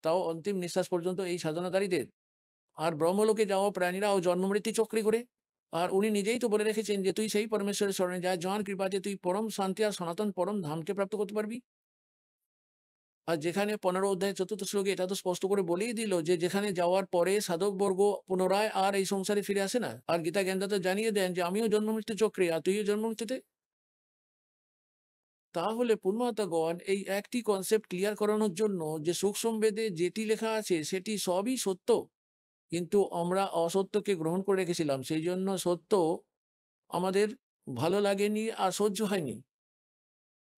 তাও অন্তিম নিঃশ্বাস পর্যন্ত এই সাধনাকারীদের। আর ব্রহ্মলোকে যাওয়া প্রাণীরাও জন্মমৃত্যু চক্রে করে। আর উনি নিজেই তো বলে রেখেছেন যে তুই সেই পরমেশ্বরের স্মরণে যা, যার কৃপাতে তুই পরম শান্তি আর সনাতন পরম ধামকে প্রাপ্ত করতে পারবি। আর যেখানে 15 অধ্যায় 4র্থ শ্লোকে এটা তো স্পষ্ট করে বলেই দিল যে যেখানে যাওয়ার পরে সাধকবর্গ পুনরায় আর এই সংসারে ফিরে আসে না। আর গীতা জ্ঞানদাতা জানিয়ে দেন যে আমিও জন্মমৃত্যু চক্রে আর তুইও জন্মমৃত্যুতে। তাহলে পূর্ণমাতাগণ এই একটি কনসেপ্ট ক্লিয়ার করানোর জন্য যে সূক্ষ্ম বেদে যেটি লেখা আছে সেটি সবই সত্য, কিন্তু আমরা অসত্যকে গ্রহণ করে রেখেছিলাম, সেই জন্য সত্য আমাদের ভালো লাগেনি আর সহ্য হয়নি।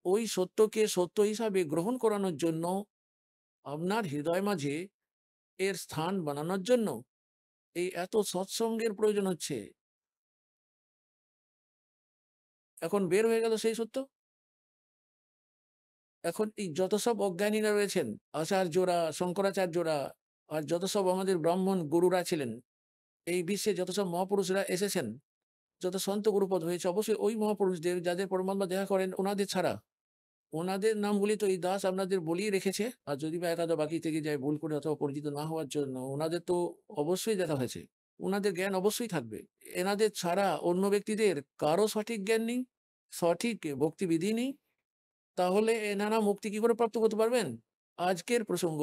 ওই সত্যকে সত্য হিসাবে গ্রহণ করানোর জন্য আপনার হৃদয় মাঝে এর স্থান বানানোর জন্য এই এত সৎসঙ্গের প্রয়োজন হচ্ছে। এখন বের হয়ে গেল সেই সত্য। এখন এই যত সব অজ্ঞানীরা রয়েছেন, আচার্যরা, শঙ্করাচার্যরা, আর যত সব আমাদের ব্রাহ্মণ গুরুরা ছিলেন, এই বিশ্বে যত সব মহাপুরুষরা এসেছেন, যত সন্ত গুরুপদ হয়েছে, অবশ্যই ওই মহাপুরুষদের যাদের পরমাত্মা দেখা করেন ওনাদের ছাড়া, ওনাদের নামগুলি তো এই দাস আপনাদের বলিয়ে রেখেছে। আর যদি বা একাদা বাকি থেকে যায় ভুল করে অথবা পরিচিত না হওয়ার জন্য, ওনাদের তো অবশ্যই দেখা হয়েছে, ওনাদের জ্ঞান অবশ্যই থাকবে। এনাদের ছাড়া অন্য ব্যক্তিদের কারো সঠিক জ্ঞান নেই, সঠিক ভক্তিবিধি নেই, তাহলে এনারা মুক্তি কি করে প্রাপ্ত করতে পারবেন? আজকের প্রসঙ্গ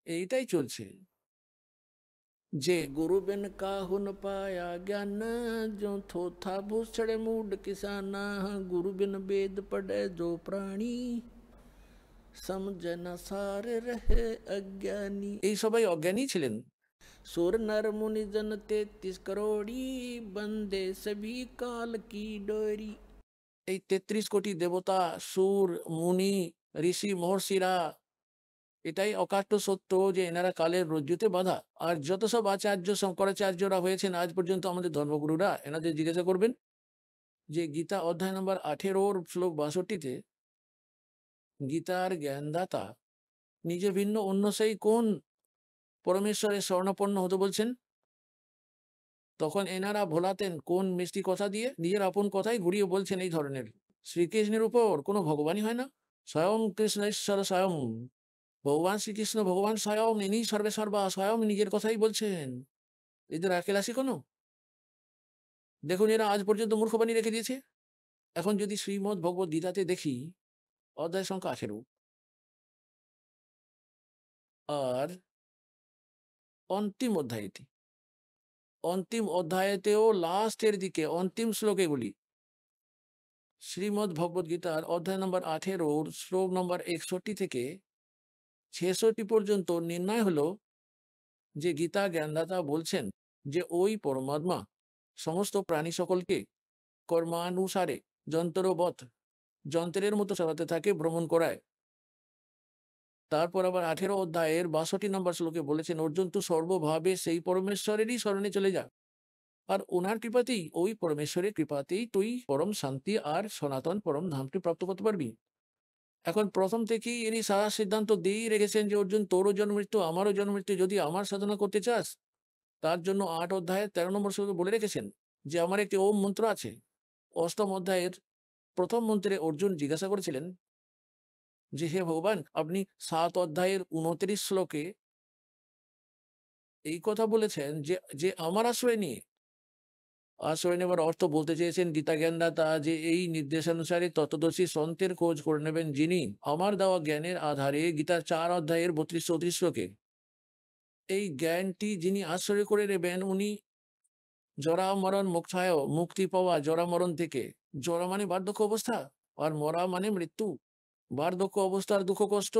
এইটাই চলছে যে গুরু বিন কাহুন পায়া জ্ঞান, जो थोथा भूषण मूड किसाना, गुरु बिन वेद पढ़े जो प्राणी, समझन सार रहे अज्ञानी। এই সবাই অজ্ঞানী ছিলেন। सुर नर मुनि जन 33 करोड़ी, बंदे सभी काल की डोरी। এই 33 কোটি দেবতা, সুর, মুনি, ঋষি, মহর্ষিরা, এটাই অকাট্য সত্য যে এনারা কালের রজ্জুতে বাঁধা। আর যত সব আচার্য, শঙ্করাচার্যরা হয়েছেন আজ পর্যন্ত আমাদের ধর্মগুরুরা, এনাদের জিজ্ঞাসা করবেন যে গীতা অধ্যায় নম্বর 18 শ্লোক 62-তে গীতার জ্ঞানদাতা নিজে ভিন্ন অন্য সেই কোন পরমেশ্বরের স্বর্ণপন্ন হতে বলছেন? তখন এনারা ভোলাতেন কোন মিষ্টি কথা দিয়ে? নিজের আপন কথাই ঘুরিয়ে বলছেন এই ধরনের, শ্রীকৃষ্ণের উপর কোনো ভগবানই হয় না, স্বয়ং কৃষ্ণেশ্বর স্বয়ং, ভগবান শ্রীকৃষ্ণ ভগবান স্বয়ং, ইনি সর্বে সর্বা, স্বয়ং নিজের কথাই বলছেন। এদের আকেল আসে কোনো? দেখুন, এরা আজ পর্যন্ত মূর্খবাণী রেখে দিয়েছে। এখন যদি শ্রীমদ্ ভগবদ গীতাতে দেখি অধ্যায় সংখ্যা 18 আর অন্তিম অধ্যায়টি, অন্তিম অধ্যায়তেও লাস্টের দিকে অন্তিম শ্লোকে বলি, শ্রীমদ্ ভগবদ গীতার অধ্যায় নম্বর 18 শ্লোক নম্বর 61 থেকে ছেষট্টি পর্যন্ত নির্ণয় হলো যে গীতা জ্ঞানদাতা বলছেন যে ওই পরমাত্মা সমস্ত প্রাণী সকলকে কর্মানুসারে যন্ত্রবৎ যন্ত্রের মতো চালাতে থাকে, ভ্রমণ করায়। তারপর আবার 18 অধ্যায়ের 62 নম্বর শ্লোকে বলেছেন, অর্জুন তুই সর্বভাবে সেই পরমেশ্বরেরই শরণে চলে যা, আর ওনার কৃপাতেই, ওই পরমেশ্বরের কৃপাতেই তুই পরম শান্তি আর সনাতন পরম ধামটি প্রাপ্ত করতে পারবি। এখন প্রথম থেকেই ইনি সারা সিদ্ধান্ত দিয়েই রেখেছেন যে অর্জুন, তোরও জন্ম মৃত্যু, আমারও জন্ম মৃত্যু, যদি আমার সাধনা করতে চাস তার জন্য 8 অধ্যায়ের 13 নম্বর শ্লোকে বলে রেখেছেন যে আমার একটি ওম মন্ত্র আছে। অষ্টম অধ্যায়ের প্রথম মন্ত্রে অর্জুন জিজ্ঞাসা করেছিলেন যে হে ভগবান, আপনি 7 অধ্যায়ের 29 শ্লোকে এই কথা বলেছেন যে যে আমার আশ্রয় নিয়ে, আশ্রয় নেবার অর্থ বলতে চেয়েছেন গীতা জ্ঞানদাতা যে এই নির্দেশানুসারে তত্ত্বদর্শী সন্তের খোঁজ করে নেবেন যিনি আমার দেওয়া জ্ঞানের আধারে গীতার 4 অধ্যায়ের 32-34 শ্লোকে এই জ্ঞানটি যিনি আশ্রয় করে নেবেন, উনি জরা মরণ মোক্ষায়, মুক্তি পাওয়া জরা মরণ থেকে। জরা মানে বার্ধক্য অবস্থা, আর মরা মানে মৃত্যু। বার্ধক্য অবস্থার দুঃখ কষ্ট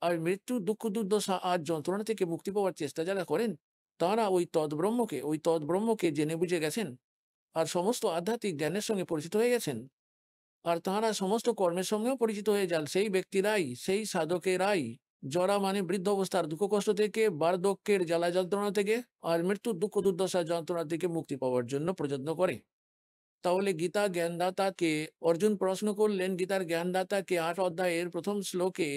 আর মৃত্যুর দুঃখ দুর্দশা আর যন্ত্রণা থেকে মুক্তি পাওয়ার চেষ্টা যারা করেন, তারা ওই তদ্ব্রহ্মকে জেনে বুঝে গেছেন আর সমস্ত আধ্যাত্মিক জ্ঞানের সঙ্গে পরিচিত হয়ে গেছেন, আর তাঁরা সমস্ত কর্মের সঙ্গেও পরিচিত হয়ে যান। সেই ব্যক্তিরাই, সেই সাধকেরাই জরা মানে বৃদ্ধ অবস্থার দুঃখ কষ্ট থেকে, বার্ধক্যের জ্বালা যন্ত্রণা থেকে আর মৃত্যুর দুঃখ দুর্দশা যন্ত্রণা থেকে মুক্তি পাওয়ার জন্য প্রযত্ন করে। তাহলে গীতা জ্ঞানদাতাকে অর্জুন প্রশ্ন করলেন, গীতার জ্ঞানদাতাকে 8 অধ্যায়ের প্রথম শ্লোকে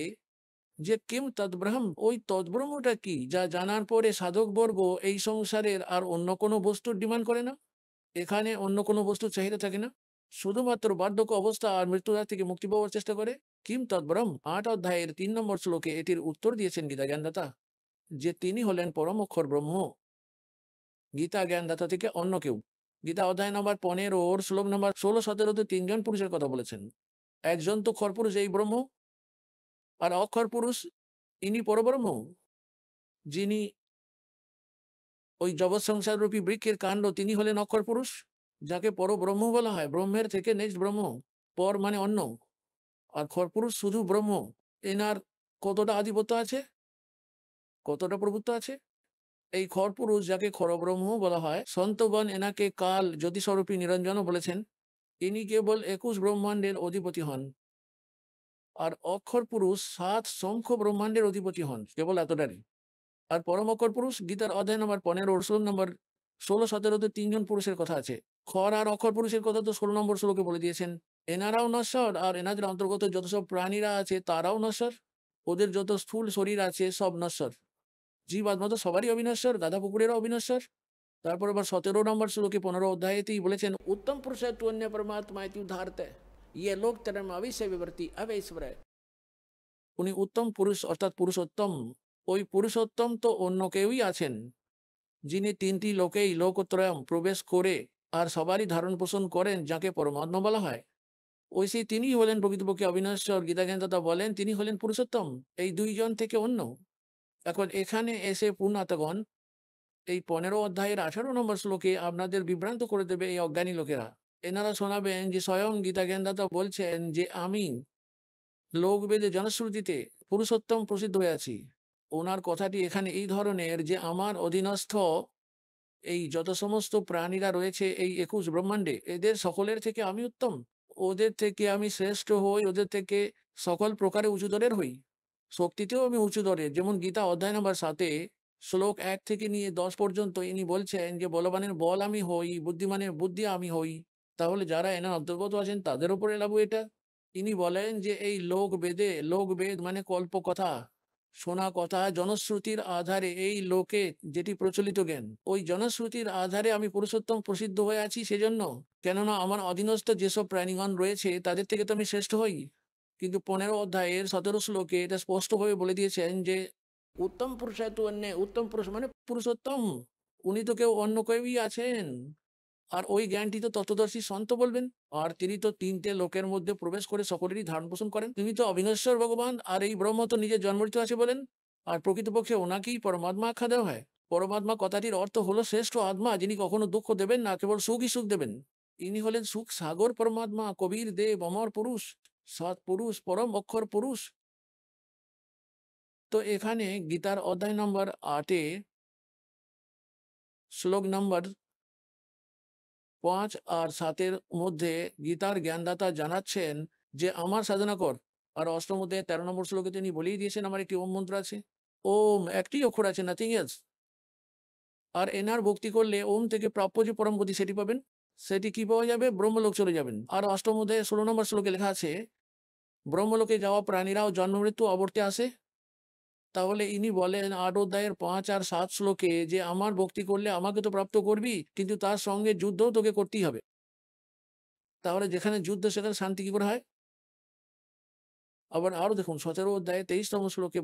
যে কিম তদ্ব্রহ্ম, ওই তদ্ব্রহ্মটা কি যা জানার পরে সাধকবর্গ এই সংসারের আর অন্য কোনো বস্তুর ডিমান্ড করে না, এখানে অন্য কোনো বস্তুর চাহিদা থাকে না, শুধুমাত্র বার্ধক্য অবস্থা আর মৃত্যুদার থেকে মুক্তি পাওয়ার চেষ্টা করে। কিম তদ্ব্রহ্ম 8 অধ্যায়ের 3 নম্বর শ্লোকে এটির উত্তর দিয়েছেন গীতা জ্ঞানদাতা যে তিনি হলেন পরম অক্ষর ব্রহ্ম, গীতা জ্ঞানদাতা থেকে অন্য কেউ। গীতা অধ্যায় নম্বর 15 শ্লোক নম্বর 16-17 তিনজন পুরুষের কথা বলেছেন। একজন তো খরপুরুষ এই ব্রহ্ম, আর অক্ষর পুরুষ ইনি পরব্রহ্ম, যিনি ওই জগৎ সংসার রূপী বৃক্ষের কাণ্ড, তিনি হলেন অক্ষর পুরুষ, যাকে পরব্রহ্ম বলা হয়। ব্রহ্মের থেকে নেক্সট ব্রহ্ম, পর মানে অন্য, আর খরপুরুষ শুধু ব্রহ্ম। এনার কতটা আধিপত্য আছে, কতটা প্রভুত্ব আছে। এই খরপুরুষ যাকে খরব্রহ্ম বলা হয়, সন্তগণ এনাকে কাল জ্যোতিস্বরূপী নিরঞ্জনও বলেছেন। ইনি কেবল 21 ব্রহ্মাণ্ডের অধিপতি হন, আর অক্ষর পুরুষ 7 শঙ্খ ব্রহ্মাণ্ডের অধিপতি হন, কেবল এতটারই। আর পরম অক্ষর পুরুষ গীতার অধ্যায় নম্বর 15 শ্লোক নম্বর 16-17 তিনজন পুরুষের কথা আছে। খর আর অক্ষর পুরুষের কথা তো 16 নম্বর শ্লোকে বলে দিয়েছেন। এনারাও নশ্বর, আর এনাদের অন্তর্গত যত সব প্রাণীরা আছে তারাও নশ্বর, ওদের যত স্থূল শরীর আছে সব নশ্বর। জীবাত্মা তো সবারই অবিনশ্বর, গাধা পুকুরেরও অবিনশ্বর। তারপর আবার 17 নম্বর শ্লোকে 15 অধ্যায়েতেই বলেছেন, উত্তম পুরুষ তু অন্য পরমাত্মা ইতি উদ্ধারতে ইয়ে লোক তরম অবিশ্য বিবর্তি অবৈশ্বর। উনি উত্তম পুরুষ অর্থাৎ পুরুষোত্তম। ওই পুরুষোত্তম তো অন্য কেউই আছেন, যিনি 3টি লোকেই লোকত্রয়ম প্রবেশ করে আর সবারই ধারণ পোষণ করেন, যাকে পরমাত্মা বলা হয়। ওই সেই তিনিই হলেন প্রকৃতপক্ষে অবিনশ্বর। গীতা জ্ঞানদাতা বলেন তিনি হলেন পুরুষোত্তম, এই দুইজন থেকে অন্য। এখন এখানে এসে পূর্ণাতগণ এই 15 অধ্যায়ের 18 নম্বর শ্লোকে আপনাদের বিভ্রান্ত করে দেবে এই অজ্ঞানী লোকেরা। এনারা শোনাবেন যে স্বয়ং গীতা জ্ঞানদাতা বলছেন যে আমি লোকবেদে জনশ্রুতিতে পুরুষোত্তম প্রসিদ্ধ হয়ে আছি। ওনার কথাটি এখানে এই ধরনের যে আমার অধীনস্থ এই যত সমস্ত প্রাণীরা রয়েছে এই 21 ব্রহ্মাণ্ডে, এদের সকলের থেকে আমি উত্তম, ওদের থেকে আমি শ্রেষ্ঠ হই, ওদের থেকে সকল প্রকারে উঁচুদরের হই, শক্তিতেও আমি উঁচুদরের। যেমন গীতা অধ্যায় নম্বর 7 শ্লোক 1 থেকে নিয়ে 10 পর্যন্ত ইনি বলছেন যে বলবানের বল আমি হই, বুদ্ধিমানের বুদ্ধি আমি হই। তাহলে যারা এনার অন্তর্গত আছেন তাদের উপরে লাগু এটা। তিনি বলেন যে এই লোকবেদ মানে কল্পকথা, শোনা কথা, জনশ্রুতির আধারে এই লোকে যেটি প্রচলিত জ্ঞান, ওই জনশ্রুতির আধারে আমি পুরুষোত্তম প্রসিদ্ধ হয়ে আছি। সেজন্য, কেননা আমার অধীনস্থ যেসব প্রাণীগণ রয়েছে তাদের থেকে তো আমি শ্রেষ্ঠ হই। কিন্তু 15 অধ্যায়ের 17 শ্লোকে এটা স্পষ্টভাবে বলে দিয়েছেন যে উত্তম পুরুষ তু অন্য, উত্তম পুরুষ মানে পুরুষোত্তম, উনি তো কেউ অন্য কেউই আছেন। আর ওই জ্ঞানটি তো তত্ত্বদর্শী সন্ত বলবেন, আর তিনি তো 3টে লোকের মধ্যে প্রবেশ করে সকলেরই ধারণ পোষণ করেন। তিনি তো অবিনশ্বর ভগবান, আর এই ব্রহ্ম তো নিজের জন্মৃত আছে বলেন। আর প্রকৃতপক্ষে ওনাকেই পরমাত্মা আখ্যা দেওয়া হয়। পরমাত্মা কথাটির অর্থ হলো শ্রেষ্ঠ আত্মা, যিনি কখনো দুঃখ দেবেন না, কেবল সুখই সুখ দেবেন। ইনি হলেন সুখ সাগর পরমাত্মা, কবির দেব, অমর পুরুষ, সৎ পুরুষ, পরম অক্ষর পুরুষ। তো এখানে গীতার অধ্যায় নম্বর 8-এ শ্লোক নম্বর 5 আর 7-এর মধ্যে গীতার জ্ঞানদাতা জানাচ্ছেন যে আমার সাধনা কর। আর অষ্টম অধ্যায়ে 13 নম্বর শ্লোকে তিনি বলেই দিয়েছেন আমার একটি ওম মন্ত্র আছে। ওম একটি অক্ষর আছে, নাথিং এলস। আর এনার ভক্তি করলে ওম থেকে প্রাপ্য যে পরম গতি সেটি পাবেন। সেটি কি পাওয়া যাবে? ব্রহ্মলোক চলে যাবেন। আর অষ্টম অধ্যায়ে 16 নম্বর শ্লোকে লেখা আছে ব্রহ্মলোকে যাওয়া প্রাণীরাও জন্ম মৃত্যু অবর্তে আসে। তাহলে ইনি বলেন 8 অধ্যায়ের 5 আর 7 শ্লোকে যে আমার ভক্তি করলে আমাকে তো প্রাপ্ত করবি, কিন্তু তার সঙ্গে যুদ্ধও তোকে করতেই হবে। তাহলে যেখানে যুদ্ধ সেখানে শান্তি কি করে হয়? আবার আরো দেখুন 17 অধ্যায়ে 23তম শ্লোকে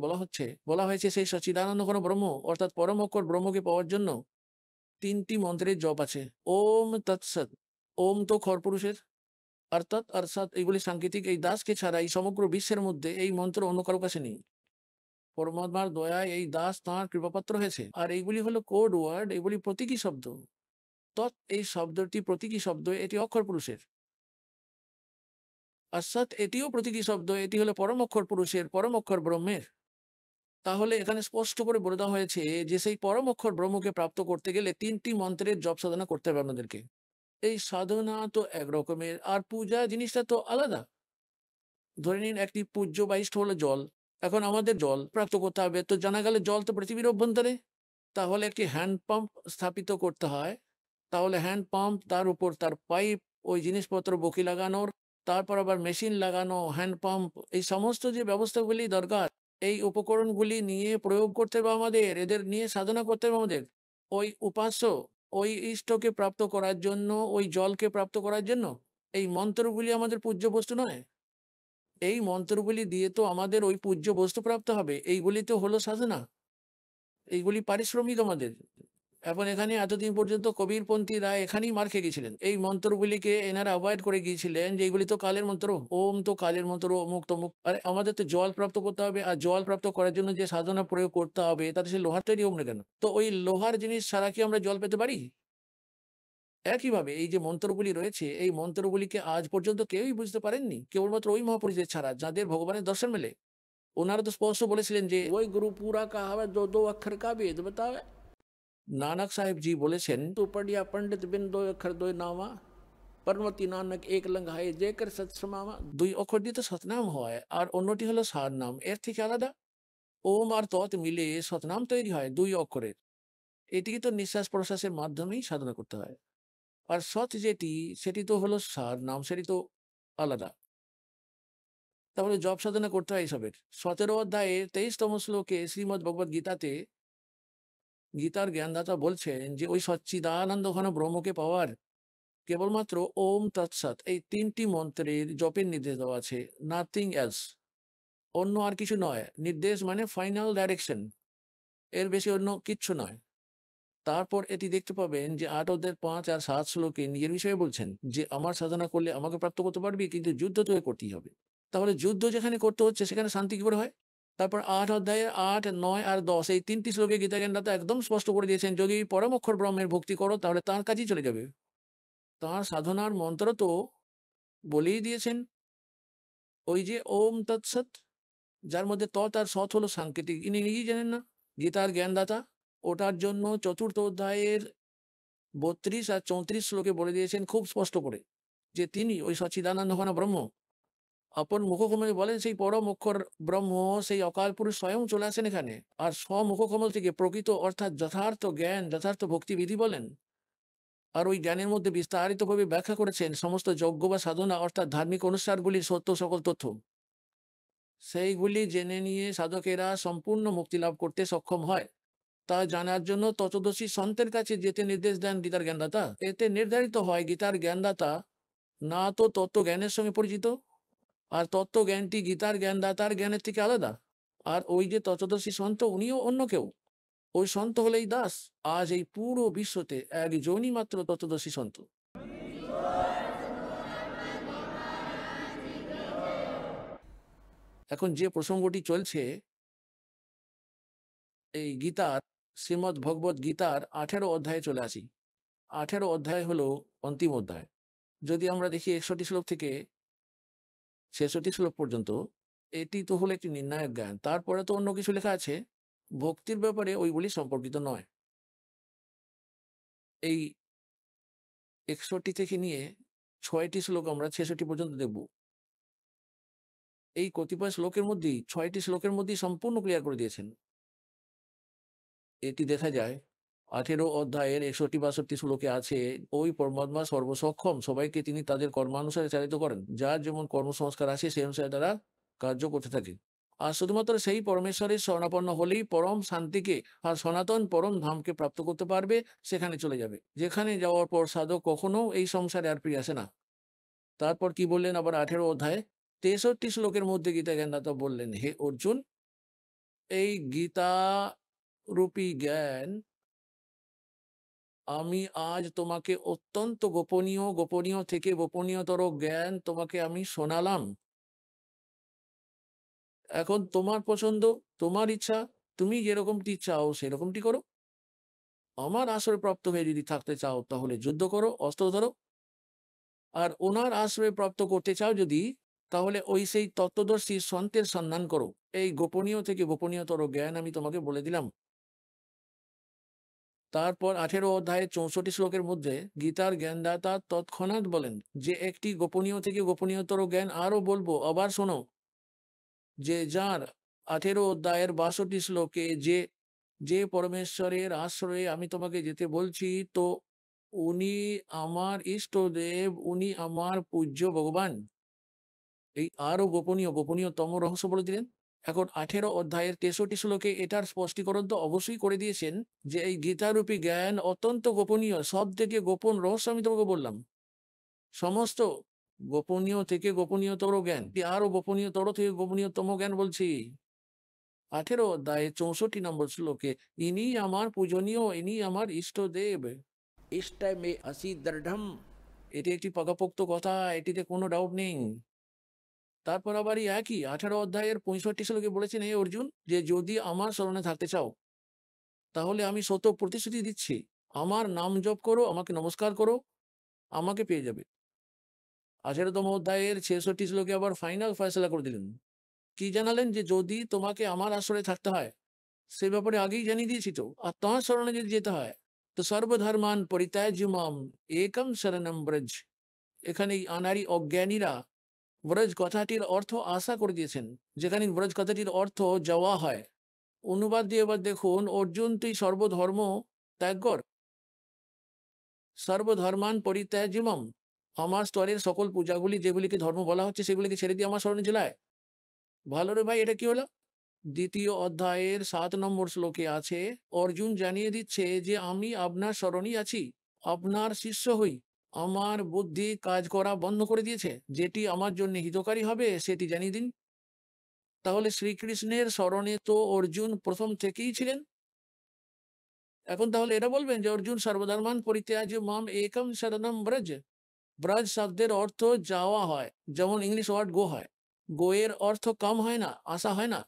বলা হয়েছে সেই সচ্চিদানন্দ ঘন ব্রহ্ম অর্থাৎ পরম অক্ষর ব্রহ্মকে পাওয়ার জন্য 3টি মন্ত্রের জপ আছে। ওম তৎসৎ। ওম তো খরপুরুষের, অর্থাৎ অর্থাৎ এইগুলি সাংকেতিক। এই দাসকে ছাড়া এই সমগ্র বিশ্বের মধ্যে এই মন্ত্র অন্য কারো কাছে নেই। পরমাত্মার দয়ায় এই দাস তাঁর কৃপাপাত্র হয়েছে। আর এইগুলি হলো কোড ওয়ার্ড, এগুলি প্রতীকী শব্দ। তৎ এই শব্দটি প্রতীকী শব্দ, এটি অক্ষর পুরুষের। আর সৎ এটিও প্রতীকী শব্দ, এটি হলো পরম অক্ষর পুরুষের, পরম অক্ষর ব্রহ্মের। তাহলে এখানে স্পষ্ট করে বলে দেওয়া হয়েছে যে সেই পরম অক্ষর ব্রহ্মকে প্রাপ্ত করতে গেলে 3টি মন্ত্রের জপ সাধনা করতে হবে আপনাদেরকে। এই সাধনা তো একরকমের, আর পূজা জিনিসটা তো আলাদা। ধরে নিন একটি পূজ্য বা ইষ্ট হলো জল। এখন আমাদের জল প্রাপ্ত করতে হবে, তো জানা গেল জল তো পৃথিবীর অভ্যন্তরে। তাহলে একটি হ্যান্ড পাম্প স্থাপিত করতে হয়। তাহলে হ্যান্ড পাম্প, তার উপর তার পাইপ, ওই জিনিসপত্র বকি লাগানোর, তারপর আবার মেশিন লাগানো, হ্যান্ড পাম্প, এই সমস্ত যে ব্যবস্থাগুলি দরকার, এই উপকরণগুলি নিয়ে প্রয়োগ করতে হবে আমাদের, এদের নিয়ে সাধনা করতে হবে আমাদের। ওই উপাস্য, ওই ইষ্টকে প্রাপ্ত করার জন্য, ওই জলকে প্রাপ্ত করার জন্য এই মন্ত্রগুলি আমাদের পূজ্য বস্তু নয়। এই মন্ত্রগুলি দিয়ে তো আমাদের ওই পূজ্য বস্তু প্রাপ্ত হবে। এইগুলি তো হলো সাধনা, এইগুলি পারিশ্রমিক আমাদের। এখন এখানে এতদিন পর্যন্ত কবিরপন্থীরা এখানেই মার খেয়ে গিয়েছিলেন। এই মন্ত্রগুলিকে এনারা অ্যাভয়েড করে গিয়েছিলেন যে এইগুলি তো কালের মন্ত্র, ওম তো কালের মন্ত্র, অমুক তমুক। আর আমাদের তো জল প্রাপ্ত করতে হবে, আর জল প্রাপ্ত করার জন্য যে সাধনা প্রয়োগ করতে হবে তাতে সে লোহার তৈরি হোক না কেন, তো ওই লোহার জিনিস ছাড়া কি আমরা জল পেতে পারি? একইভাবে এই যে মন্ত্রগুলি রয়েছে, এই মন্ত্রগুলিকে আজ পর্যন্ত কেউই বুঝতে পারেননি, কেবলমাত্র ওই মহাপুরুষদের ছাড়া যাদের ভগবানের দর্শন মেলে। ওনারা তো স্পষ্ট বলেছিলেন যে ওই গুরু পুরা কাহাওয়াত দো দো অক্ষর কা বেদ बतावे। नानक साहेब जी বলেছেন তো পড়িয়া পণ্ডিত বিন দো অক্ষর দো নামা পরমতি নানক এক লঙ্গ হায় জেকর সৎসমামা। 2 অক্ষর দিয়ে তো সতনাম হয়, আর অন্যটি হলো সার নাম। এর থেকে আলাদা ওম আর তৎ মিলে সতনাম তৈরি হয় 2 অক্ষরের। এটিকে তো নিঃশ্বাস প্রশ্বাসের মাধ্যমেই সাধনা করতে হয়। আর সৎ যেটি, সেটি তো হলো সার নাম, সেটি তো আলাদা। তাহলে জপ সাধনা করতে হয় এইসবের। 17 অধ্যায়ে 23তম শ্লোকে শ্রীমদ্ ভগবদ গীতাতে গীতার জ্ঞানদাতা বলছেন যে ওই সচ্চিদানন্দ ঘন ব্রহ্মকে পাওয়ার কেবলমাত্র ওম তৎসৎ এই 3টি মন্ত্রের জপের নির্দেশ দেওয়া আছে, নাথিং এলস। অন্য আর কিছু নয়। নির্দেশ মানে ফাইনাল ডাইরেকশন, এর বেশি অন্য কিচ্ছু নয়। তারপর এটি দেখতে পাবেন যে 8 অধ্যায়ের 5 আর 7 শ্লোকে নিজের বিষয়ে বলছেন যে আমার সাধনা করলে আমাকে প্রাপ্ত করতে পারবি, কিন্তু যুদ্ধ তোকে করতেই হবে। তাহলে যুদ্ধ যেখানে করতে হচ্ছে সেখানে শান্তি কি করে হয়? তারপর 8 অধ্যায়ের 8, 9 আর 10 এই 3টি শ্লোকে গীতা জ্ঞানদাতা একদম স্পষ্ট করে দিয়েছেন যদি পরম অক্ষর ব্রহ্মের ভক্তি করো তাহলে তাঁর কাছেই চলে যাবে। তাঁর সাধনার মন্ত্র তো বলেই দিয়েছেন, ওই যে ওম তৎসৎ, যার মধ্যে তৎ আর সৎ হলো সাংকেতিক। ইনি নিজেই জানেন না, গীতার জ্ঞানদাতা। ওটার জন্য 4র্থ অধ্যায়ের 32 আর 34 শ্লোকে বলে দিয়েছেন খুব স্পষ্ট করে যে তিনি ওই সচ্চিদানন্দ ঘন ব্রহ্ম। আপন মুখকমলে বলেন সেই পরম অক্ষর ব্রহ্ম, সেই অকাল পুরুষ স্বয়ং চলে আসেন এখানে। আর স্বমুখকমল থেকে প্রকৃত অর্থাৎ যথার্থ জ্ঞান, যথার্থ ভক্তিবিধি বলেন। আর ওই জ্ঞানের মধ্যে বিস্তারিতভাবে ব্যাখ্যা করেছেন সমস্ত যজ্ঞ বা সাধনা অর্থাৎ ধার্মিক অনুষ্ঠানগুলির সত্য সকল তথ্য। সেইগুলি জেনে নিয়ে সাধকেরা সম্পূর্ণ মুক্তি লাভ করতে সক্ষম হয়। তা জানার জন্য তত্ত্বদর্শী সন্তের কাছে যেতে নির্দেশ দেন গীতার জ্ঞানদাতা। এতে নির্ধারিত হয় গীতার জ্ঞানদাতা না তো তত্ত্ব জ্ঞানের সঙ্গে পরিচিত, আর তত্ত্ব জ্ঞানটি গীতার জ্ঞানদাতার জ্ঞানের থেকে আলাদা। আর ওই যে তত্ত্বদর্শী সন্ত উনিও অন্য কেউ। ওই সন্ত হলেই দাস। আজ এই পুরো বিশ্বতে একজনই মাত্র তত্ত্বদর্শী সন্ত। এখন যে প্রসঙ্গটি চলছে এই গীতার, শ্রীমদ্ ভগবত গীতার 18 অধ্যায়ে চলে আসি। 18 অধ্যায় হলো অন্তিম অধ্যায়। যদি আমরা দেখি 61 শ্লোক থেকে 66 শ্লোক পর্যন্ত, এটি তো হলো একটি নির্ণায়ক জ্ঞান। তারপরে তো অন্য কিছু লেখা আছে, ভক্তির ব্যাপারে ওইগুলি সম্পর্কিত নয়। এই 61 থেকে নিয়ে 6টি শ্লোক আমরা 66 পর্যন্ত দেখব। এই কতিপয় শ্লোকের মধ্যেই 6টি শ্লোকের মধ্যেই সম্পূর্ণ ক্লিয়ার করে দিয়েছেন। এটি দেখা যায় 18 অধ্যায়ের 61-62 শ্লোকে আছে, ওই পরমাত্মা সর্বসক্ষম, সবাইকে তিনি তাদের কর্মানুসারে চালিত করেন, যার যেমন কর্মসংস্কার আছে সেই অনুসারে তারা কার্য করতে থাকে। আর শুধুমাত্র সেই পরমেশ্বরের শরণাপন্ন হলেই পরম শান্তিকে আর সনাতন পরম ধামকে প্রাপ্ত করতে পারবে, সেখানে চলে যাবে, যেখানে যাওয়ার পর সাধক কখনো এই সংসারে আর ফিরে আসে না। তারপর কি বললেন আবার 18 অধ্যায় 63 শ্লোকের মধ্যে গীতা জ্ঞানদাতা বললেন, হে অর্জুন, এই গীতা রূপী জ্ঞান আমি আজ তোমাকে অত্যন্ত গোপনীয় থেকে গোপনীয়তর জ্ঞান তোমাকে আমি শোনালাম। এখন তোমার পছন্দ, তোমার ইচ্ছা, তুমি যেরকমটি চাও সেরকমটি করো। আমার আশ্রয় প্রাপ্ত হয়ে যদি থাকতে চাও তাহলে যুদ্ধ করো, অস্ত্র ধরো। আর ওনার আশ্রয় প্রাপ্ত করতে চাও যদি, তাহলে ওই সেই তত্ত্বদর্শী সন্তের সন্ধান করো। এই গোপনীয় থেকে গোপনীয়তর জ্ঞান আমি তোমাকে বলে দিলাম। তারপর 18 অধ্যায়ে 64 শ্লোকের মধ্যে গীতার জ্ঞানদাতা তৎক্ষণাৎ বলেন যে একটি গোপনীয় থেকে গোপনীয়তর জ্ঞান আরো বলবো, আবার শোনো। যে যার 18 অধ্যায়ের 62 শ্লোকে যে পরমেশ্বরের আশ্রয়ে আমি তোমাকে যেতে বলছি, তো উনি আমার ইষ্টদেব, উনি আমার পূজ্য ভগবান। এই আরো গোপনীয়তম রহস্য বলে দিলেন। এখন 18 অধ্যায়ের 63 শ্লোকে এটার স্পষ্টীকরণ তো অবশ্যই করে দিয়েছেন যে এই গীতারূপী জ্ঞান অত্যন্ত গোপনীয়, সব থেকে গোপন রহস্য আমি তোমাকে বললাম। সমস্ত গোপনীয় থেকে গোপনীয়তর জ্ঞান, আরো গোপনীয়তর থেকে গোপনীয়তম জ্ঞান বলছি। 18 অধ্যায়ে 64 নম্বর শ্লোকে, ইনি আমার পূজনীয়, ইনি আমার ইষ্টদেব, ইষ্টায় মে আসি দৃঢ়ম। এটি একটি পাকাপোক্ত কথা, এটিতে কোনো ডাউট নেই। তারপর আবার এই একই 18 অধ্যায়ের 65 শ্লোকে বলেছেন, হে অর্জুন, যে যদি আমার শরণে থাকতে চাও তাহলে আমি সত্য প্রতিশ্রুতি দিচ্ছি, আমার নাম জপ করো, আমাকে নমস্কার করো, আমাকে পেয়ে যাবে। 18তম অধ্যায়ের 66 শ্লোকে আবার ফাইনাল ফয়সালা করে দিলেন। কি জানালেন? যে যদি তোমাকে আমার আশ্রয়ে থাকতে হয়, সে ব্যাপারে আগেই জানিয়ে দিয়েছি তো। আর তোমার শরণে যদি যেতে হয় তো সর্বধর্মান পরিত্যাজ্য মাম একম শরণম ব্রজ। এখানে আনারি অজ্ঞানীরা ব্রজ কথাটির অর্থ আশা করে দিয়েছেন, যেখানে ব্রজ কথাটির অর্থ যাওয়া হয়। অনুবাদ দিয়ে এবার দেখুন, অর্জুন তুই সর্বধর্ম ত্যাগ কর, সর্বধর্মান পরিত্যাজ্য মাম, আমার স্তরের সকল পূজাগুলি যেগুলিকে ধর্ম বলা হচ্ছে সেগুলিকে ছেড়ে দিয়ে আমার শরণে চলায়। ভালো রে ভাই, এটা কি হলো? দ্বিতীয় অধ্যায়ের 7 নম্বর শ্লোকে আছে, অর্জুন জানিয়ে দিচ্ছে যে আমি আপনার শরণই আছি, আপনার শিষ্য হই। আমার বুদ্ধি কাজ করা বন্ধ করে দিয়েছে, যেটি আমার জন্য হিতকারী হবে সেটি জানিয়ে দিন। তাহলে শ্রীকৃষ্ণের শরণে তো অর্জুন প্রথম থেকেই ছিলেন। এখন তাহলে এটা বলবেন যে অর্জুন সর্বধর্মান পরিত্যাজ্য মাম একম শরণম ব্রজ। ব্রজ শব্দের অর্থ যাওয়া হয়, যেমন ইংলিশ ওয়ার্ড গো হয়। গো এর অর্থ কাম হয় না, আশা হয় না।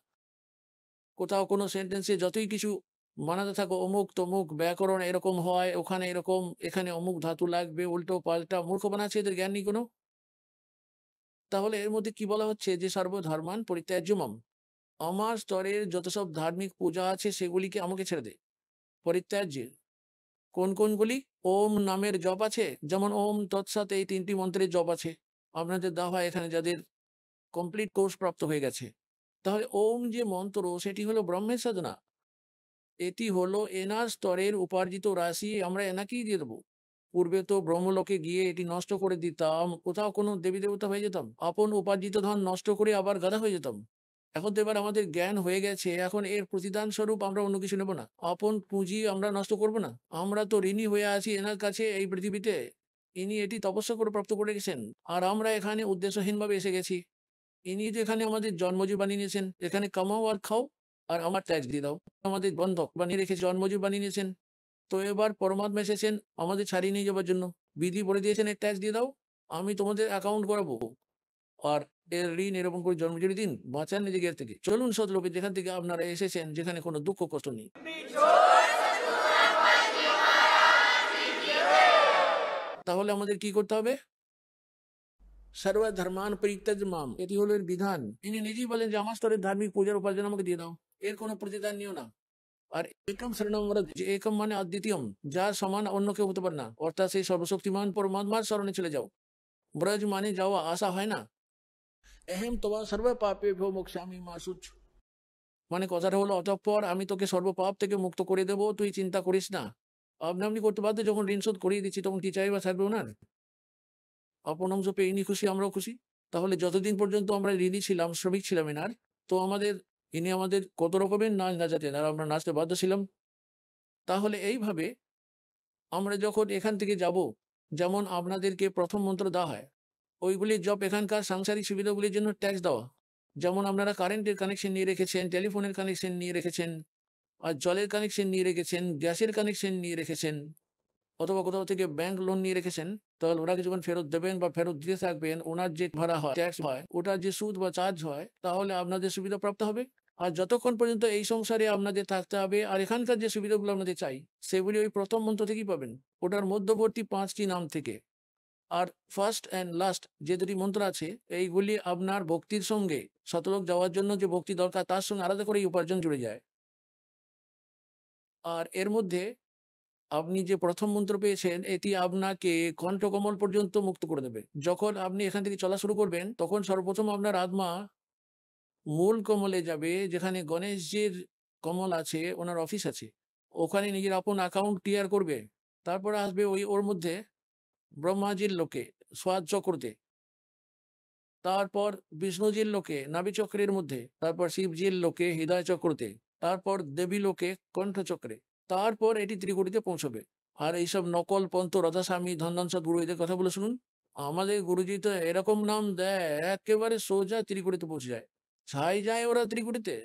কোথাও কোনো সেন্টেন্সে যতই কিছু বানাতে থাকো, অমুক তমুক ব্যাকরণ এরকম হয়, ওখানে এরকম, এখানে অমুক ধাতু লাগবে, উল্টো পাল্টা মূর্খ বানাচ্ছে, এদের জ্ঞান নেই কোনো। তাহলে এর মধ্যে কি বলা হচ্ছে? যে সর্বধর্মান পরিত্যাজ্য মাম, আমার স্তরের যত সব ধার্মিক পূজা আছে সেগুলিকে আমাকে ছেড়ে দে। পরিত্যাজ্য কোন কোনগুলি? ওম নামের জপ আছে, যেমন ওম তৎসৎ, এই 3টি মন্ত্রের জপ আছে আপনাদের দেওয়া হয় এখানে যাদের কমপ্লিট কোর্স প্রাপ্ত হয়ে গেছে। তাহলে ওম যে মন্ত্র, সেটি হলো ব্রহ্মের সাধনা, এটি হলো এনার স্তরের উপার্জিত রাশি, আমরা এনাকেই দিয়ে দেবো। পূর্বে তো ব্রহ্মলোকে গিয়ে এটি নষ্ট করে দিতাম, কোথাও কোনো দেবী দেবতা হয়ে যেতাম, আপন উপার্জিত ধন নষ্ট করে আবার গাধা হয়ে যেতাম। এখন তো এবার আমাদের জ্ঞান হয়ে গেছে, এখন এর প্রতিদান স্বরূপ আমরা অন্য কিছু নেব না, আপন পুঁজি আমরা নষ্ট করব না। আমরা তো ঋণী হয়ে আছি এনার কাছে এই পৃথিবীতে, ইনি এটি তপস্যা করে প্রাপ্ত করে গেছেন, আর আমরা এখানে উদ্দেশ্যহীনভাবে এসে গেছি। ইনি তো এখানে আমাদের জন্মজীব বানিয়ে নিয়েছেন, এখানে কামাও আর খাও আর আমার ট্যাক্স দিয়ে দাও। আমাদের বন্ধক বানিয়ে রেখে জন্মজীব বানিয়ে নিয়েছেন। তো এবার পরমাত্মা এসেছেন আমাদের ছাড়িয়ে নিয়ে যাওয়ার জন্য, বিধি বলে দিয়েছেন এর ট্যাক্স দিয়ে দাও, আমি তোমাদের অ্যাকাউন্ট করাবো। আর এর ঋণ এরকম করে জন্মজীবী দিন, বাঁচান নিজেকে এর থেকে। চলুন সতলোকে, যেখান থেকে আপনারা এসেছেন, যেখানে কোনো দুঃখ কষ্ট নেই। তাহলে আমাদের কি করতে হবে? সর্বধর্মান পরিত্যজ মাম, এটি হলো এর বিধান। ইনি নিজেই বলেন যে আমার স্তরের ধার্মিক পূজার উপার্জন আমাকে দিয়ে দাও, এর কোনো প্রতিদান নিও না। আর একম শরণম ব্রজ, যে একম মানে অদ্বিতীয়ম, যার সমান অন্য কেউ হতে পারে না, অর্থাৎ সেই সর্বশক্তিমান পরমাত্মার শরণে চলে যাও। ব্রজ মানে যাওয়া, আসা হয় না। এহেম তোমার সর্ব পাপে ভো মোক্ষামি মা শুচ, মানে কথাটা হলো অতঃপর আমি তোকে সর্বপাপ থেকে মুক্ত করে দেবো, তুই চিন্তা করিস না। আপনি করতে বাধ্য, যখন ঋণ শোধ করিয়ে দিচ্ছি তখন কি চাইবা থাকবে ওনার? আপন অংশ পেয়ে ইনি খুশি, আমরাও খুশি। তাহলে যতদিন পর্যন্ত আমরা ঋণী ছিলাম, শ্রমিক ছিলাম এনার, তো ইনি আমাদের কত রকমের নাচ নাচাতেন আর আমরা নাচতে বাধ্য ছিলাম। তাহলে এইভাবে আমরা যখন এখান থেকে যাব, যেমন আপনাদেরকে প্রথম মন্ত্র দেওয়া হয়, ওইগুলির জব এখানকার সাংসারিক সুবিধাগুলির জন্য ট্যাক্স দেওয়া। যেমন আপনারা কারেন্টের কানেকশন নিয়ে রেখেছেন, টেলিফোনের কানেকশন নিয়ে রেখেছেন, আর জলের কানেকশন নিয়ে রেখেছেন, গ্যাসের কানেকশন নিয়ে রেখেছেন, অথবা কোথাও থেকে ব্যাংক লোন নিয়ে রেখেছেন, তাহলে ওনাকে যখন ফেরত দেবেন বা ফেরত দিতে থাকবেন, ওনার যে ভাড়া হয়, ট্যাক্স হয়, ওটার যে সুদ বা চার্জ হয়, তাহলে আপনাদের সুবিধা প্রাপ্ত হবে। আর যতক্ষণ পর্যন্ত এই সংসারে আপনাদের থাকতে হবে আর এখানকার যে সুবিধাগুলো আপনাদের চাই, সেগুলি ওই প্রথম মন্ত্র থেকেই পাবেন, ওটার মধ্যবর্তী 5টি নাম থেকে। আর ফার্স্ট অ্যান্ড লাস্ট যে 2টি মন্ত্র আছে, এইগুলি আপনার ভক্তির সঙ্গে, শতলোক যাওয়ার জন্য যে ভক্তি দরকার তার সঙ্গে আলাদা করে এই উপার্জন জুড়ে যায়। আর এর মধ্যে আপনি যে প্রথম মন্ত্র পেয়েছেন, এটি আপনাকে কণ্ঠকমল পর্যন্ত মুক্ত করে দেবে। যখন আপনি এখান থেকে চলা শুরু করবেন, তখন সর্বপ্রথম আপনার আত্মা মূল কমলে যাবে, যেখানে গণেশজির কমল আছে, ওনার অফিস আছে, ওখানে নিজের আপন অ্যাকাউন্ট ক্লিয়ার করবে। তারপরে আসবে ওর মধ্যে ব্রহ্মাজির লোকে স্বাদ চক্রতে, তারপর বিষ্ণুজির লোকে নাভি চক্রের মধ্যে, তারপর শিবজির লোকে হৃদয় চক্রতে, তারপর দেবী লোকে কণ্ঠচক্রে, তারপর এটি ত্রিকুটিতে পৌঁছবে। আর এইসব নকল পন্থ রথাস্বামী ধন্দন সদ্গুরু এদের কথা বলে শুনুন, আমাদের গুরুজি তো এরকম নাম দেয়, একেবারে সোজা ত্রিকুটিতে পৌঁছে যায়। ছাই যায় ওরা ত্রিকুটিতে।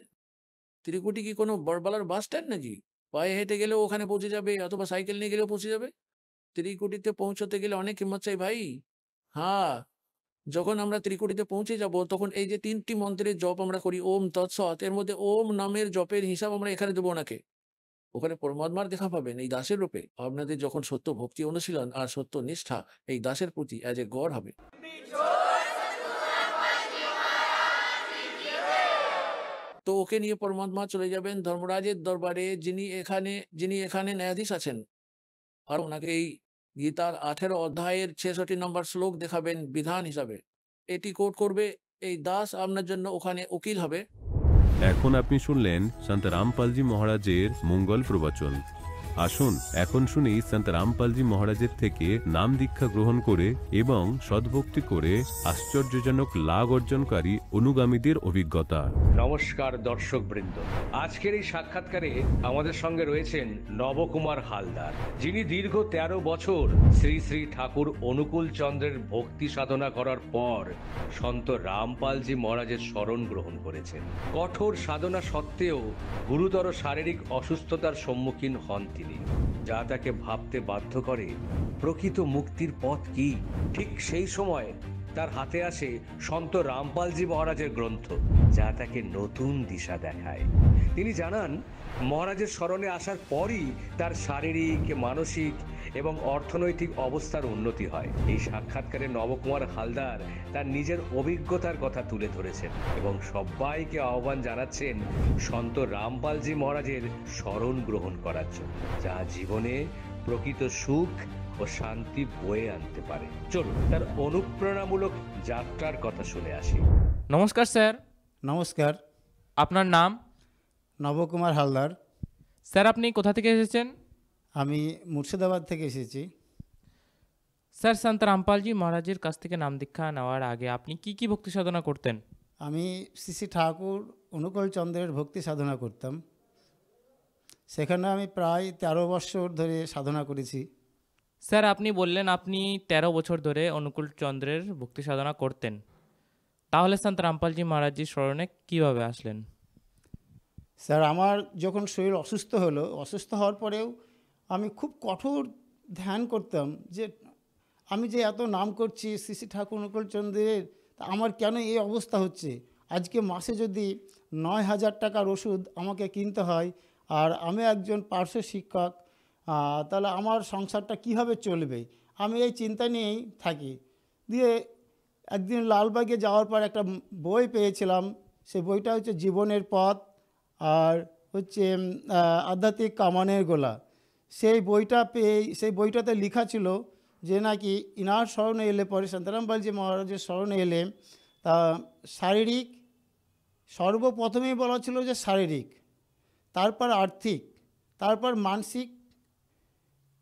ত্রিকুটি কি কোনো বড়বালার বাস স্ট্যান্ড নাকি? পায়ে হেঁটে গেলেও ওখানে পৌঁছে যাবে, অথবা সাইকেল নিয়ে গেলেও পৌঁছে যাবে। ত্রিকুটিতে পৌঁছতে গেলে অনেক হিম্মত চাই ভাই। হ্যাঁ, যখন আমরা ত্রিকুটিতে পৌঁছে যাব, তখন এই যে 3টি মন্ত্রের জপ আমরা করি, ওম তৎসৎ, এর মধ্যে ওম নামের জপের হিসাব আমরা এখানে দেবো ওনাকে। ওখানে পরমাত্মার দেখা পাবেন এই দাসের রূপে। আপনাদের যখন সত্য ভক্তি অনুশীলন আর সত্য নিষ্ঠা এই দাসের প্রতি অ্যাজ এ গড হবে। তো ওকে নিয়ে পরমাত্মা চলে যাবেন ধর্মরাজের দরবারে, যিনি এখানে ন্যায়াধীশ আছেন। আর ওনাকে এই গীতার 18 অধ্যায়ের 66 নম্বর শ্লোক দেখাবেন বিধান হিসাবে। এটি কোট করবে এই দাস, আপনার জন্য ওখানে উকিল হবে। এখন আপনি শুনলেন সন্ত রামপালজি মহারাজের মঙ্গল প্রবচন। আসুন এখন শুনি সন্ত রামপালজি মহারাজের থেকে নাম দীক্ষা গ্রহণ করে এবং সদ্ভক্তি করে আশ্চর্যজনক লাভ অর্জনকারী অনুগামীদের অভিজ্ঞতা। নমস্কার দর্শক বৃন্দ, আজকের এই সাক্ষাৎকারে আমাদের সঙ্গে রয়েছেন নবকুমার হালদার, যিনি দীর্ঘ 13 বছর শ্রী শ্রী ঠাকুর অনুকূল চন্দ্রের ভক্তি সাধনা করার পর সন্ত রামপালজি মহারাজের শরণ গ্রহণ করেছেন। কঠোর সাধনা সত্ত্বেও গুরুতর শারীরিক অসুস্থতার সম্মুখীন হন তিনি, যা তাকে ভাবতে বাধ্য করে প্রকৃত মুক্তির পথ কি। ঠিক সেই সময় তার হাতে আসে সন্ত রামপালজি মহারাজের গ্রন্থ, যা তাকে নতুন দিশা দেখায়। তিনি জানান, মহারাজের স্মরণে আসার পরই তার শারীরিক, মানসিক এবং অর্থনৈতিক অবস্থার উন্নতি হয়। এই সাক্ষাৎকারে নবকুমার হালদার তার নিজের অভিজ্ঞতার কথা তুলে ধরেছেন এবং সবাইকে আহ্বান জানাচ্ছেন সন্ত রামপালজি মহারাজের শরণ গ্রহণ করার জন্য, যা জীবনে প্রকৃত সুখ ও শান্তি বয়ে আনতে পারে। চলুন তার অনুপ্রেরণামূলক যাত্রার কথা শুনে আসি। নমস্কার স্যার। নমস্কার, আপনার নাম? নবকুমার হালদার। স্যার আপনি কোথা থেকে এসেছেন? আমি মুর্শিদাবাদ থেকে এসেছি। স্যার সন্ত রামপালজি মহারাজের কাছ থেকে নাম দীক্ষা নেওয়ার আগে আপনি কি কি ভক্তি সাধনা করতেন? আমি শ্রী শ্রী ঠাকুর অনুকূল চন্দ্রের ভক্তি সাধনা করতাম। সেখানে আমি প্রায় 13 বছর ধরে সাধনা করেছি। স্যার আপনি বললেন আপনি 13 বছর ধরে অনুকূল চন্দ্রের ভক্তি সাধনা করতেন, তাহলে সন্ত রামপালজি মহারাজজির স্মরণে কীভাবে আসলেন? স্যার, আমার যখন শরীর অসুস্থ হওয়ার পরেও আমি খুব কঠোর ধ্যান করতাম যে আমি যে এত নাম করছি শ্রী শ্রী ঠাকুর অনুকূল চন্দ্রের, তা আমার কেন এই অবস্থা হচ্ছে? আজকে মাসে যদি 9,000 টাকার ওষুধ আমাকে কিনতে হয়, আর আমি একজন পার্শ্ব শিক্ষক, তাহলে আমার সংসারটা কীভাবে চলবে? আমি এই চিন্তা নিয়েই থাকি। দিয়ে একদিন লালবাগে যাওয়ার পর একটা বই পেয়েছিলাম, সেই বইটা হচ্ছে জীবনের পথ আর হচ্ছে আধ্যাত্মিক কামানের গোলা। সেই বইটা পেয়ে, সেই বইটাতে লেখা ছিল যে নাকি ইনার স্মরণে এলে পরে, শান্তারামপালজি মহারাজের স্মরণে এলে তা শারীরিক, সর্বপ্রথমেই বলা ছিল যে শারীরিক, তারপর আর্থিক, তারপর মানসিক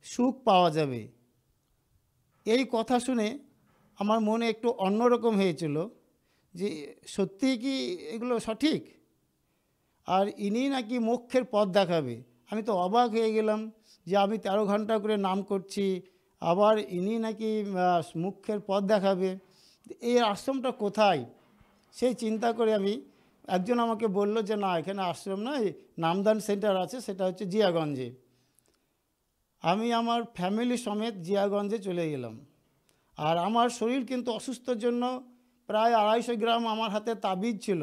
সুখ পাওয়া যাবে। এই কথা শুনে আমার মনে একটু অন্যরকম হয়েছিল যে সত্যিই কি এগুলো সঠিক, আর ইনি নাকি মোক্ষের পথ দেখাবে। আমি তো অবাক হয়ে গেলাম যে আমি 13 ঘন্টা করে নাম করছি, আবার ইনি নাকি মোক্ষের পথ দেখাবে। এই আশ্রমটা কোথায় সেই চিন্তা করে আমি, একজন আমাকে বলল যে না এখানে আশ্রম নয়, নামদান সেন্টার আছে, সেটা হচ্ছে জিয়াগঞ্জে। আমি আমার ফ্যামিলি সমেত জিয়াগঞ্জে চলে গেলাম। আর আমার শরীর কিন্তু অসুস্থর জন্য প্রায় 250 গ্রাম আমার হাতে তাবিজ ছিল,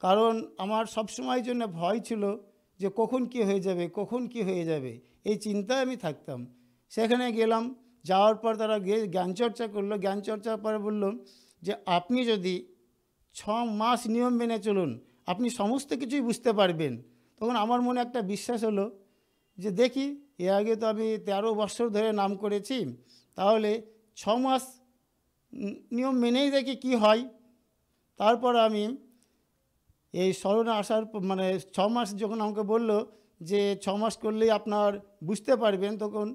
কারণ আমার সবসময়ের জন্য ভয় ছিল যে কখন কি হয়ে যাবে, কখন কি হয়ে যাবে, এই চিন্তায় আমি থাকতাম। সেখানে গেলাম, যাওয়ার পর তারা জ্ঞানচর্চা করলো, জ্ঞানচর্চার পরে বলল যে আপনি যদি 6 মাস নিয়ম মেনে চলুন আপনি সমস্ত কিছুই বুঝতে পারবেন। তখন আমার মনে একটা বিশ্বাস হলো যে দেখি, এর আগে তো আমি 13 বছর ধরে নাম করেছি, তাহলে 6 মাস নিয়ম মেনেই দেখি কি হয়। তারপর আমি এই স্মরণে আসার মানে 6 মাস যখন আমাকে বলল যে 6 মাস করলেই আপনার বুঝতে পারবেন, তখন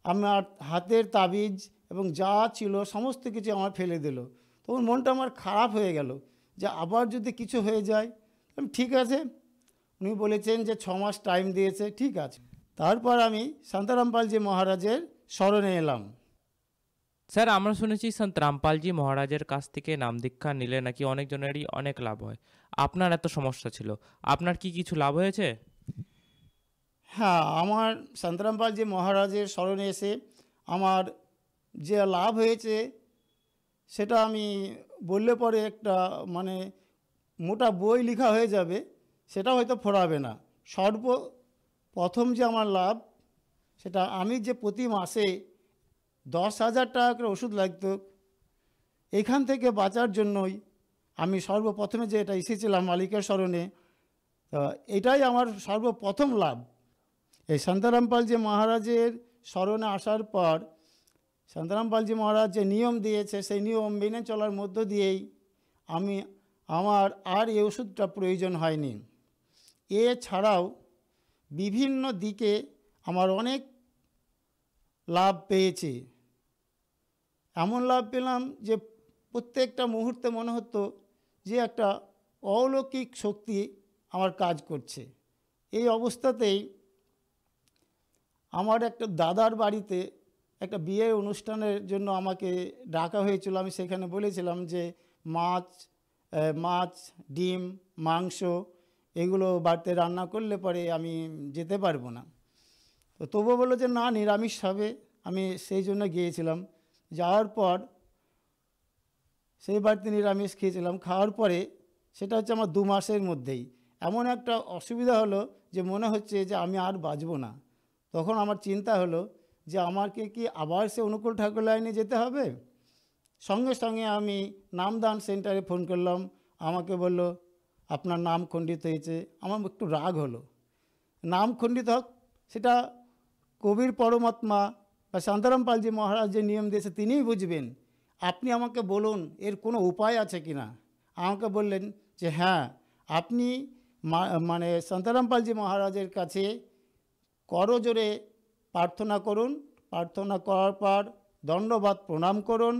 আমার হাতের তাবিজ এবং যা ছিল সমস্ত কিছু আমার ফেলে দিল। তখন মনটা আমার খারাপ হয়ে গেল যে আবার যদি কিছু হয়ে যায়। ঠিক আছে, উনি বলেছেন যে 6 মাস টাইম দিয়েছে, ঠিক আছে। তারপর আমি শান্তারামপালজি মহারাজের স্মরণে এলাম। স্যার, আমরা শুনেছি সন্ত রামপালজি মহারাজের কাছ থেকে নাম দীক্ষা নিলে নাকি অনেকজনেরই অনেক লাভ হয়। আপনার এত সমস্যা ছিল, আপনার কি কিছু লাভ হয়েছে? হ্যাঁ, আমার শান্তারামপালজি মহারাজের স্মরণে এসে আমার যে লাভ হয়েছে সেটা আমি বললে পরে একটা মানে মোটা বই লেখা হয়ে যাবে, সেটা হয়তো ফোরাবে না। সর্বপ্রথম যে আমার লাভ, সেটা আমি যে প্রতি মাসে 10,000 টাকা করে ওষুধ লাগতো, এখান থেকে বাঁচার জন্যই আমি সর্বপ্রথমে যে এটা এসেছিলাম মালিকের স্মরণে, তা এটাই আমার সর্বপ্রথম লাভ। এই শান্তারামপালজি মহারাজের স্মরণে আসার পর শান্তারামপালজি মহারাজ যে নিয়ম দিয়েছে সেই নিয়ম মেনে চলার মধ্য দিয়েই আমার আর এই ওষুধটা প্রয়োজন হয়নি। এছাড়াও বিভিন্ন দিকে আমার অনেক লাভ পেয়েছি। এমন লাভ পেলাম যে প্রত্যেকটা মুহূর্তে মনে হতো যে একটা অলৌকিক শক্তি আমার কাজ করছে। এই অবস্থাতেই আমার একটা দাদার বাড়িতে একটা বিয়ের অনুষ্ঠানের জন্য আমাকে ডাকা হয়েছিল। আমি সেখানে বলেছিলাম যে মাছ, ডিম, মাংস এগুলো বাড়িতে রান্না করলে পরে আমি যেতে পারবো না। তো তবুও বললো যে না, নিরামিষ হবে। আমি সেই জন্য গিয়েছিলাম। যাওয়ার পর সেই বাড়িতে নিরামিষ খেয়েছিলাম। খাওয়ার পরে সেটা হচ্ছে আমার 2 মাসের মধ্যেই এমন একটা অসুবিধা হলো যে মনে হচ্ছে যে আমি আর বাঁচবো না। তখন আমার চিন্তা হলো যে আমাকে কি আবার সে অনুকূল ঠাকুর লাইনে যেতে হবে? সঙ্গে সঙ্গে আমি নামদান সেন্টারে ফোন করলাম। আমাকে বলল আপনার নাম খণ্ডিত হয়েছে। আমার একটু রাগ হলো। নাম খণ্ডিত হোক, সেটা কবির পরমাত্মা বা শান্তারামপালজি মহারাজ যে নিয়ম দিয়েছে তিনিই বুঝবেন। আপনি আমাকে বলুন এর কোনো উপায় আছে কি না। আমাকে বললেন যে হ্যাঁ, আপনি মানে শান্তারামপালজি মহারাজের কাছে করজোরে প্রার্থনা করুন। প্রার্থনা করার পর দণ্ডবাদ প্রণাম করুন।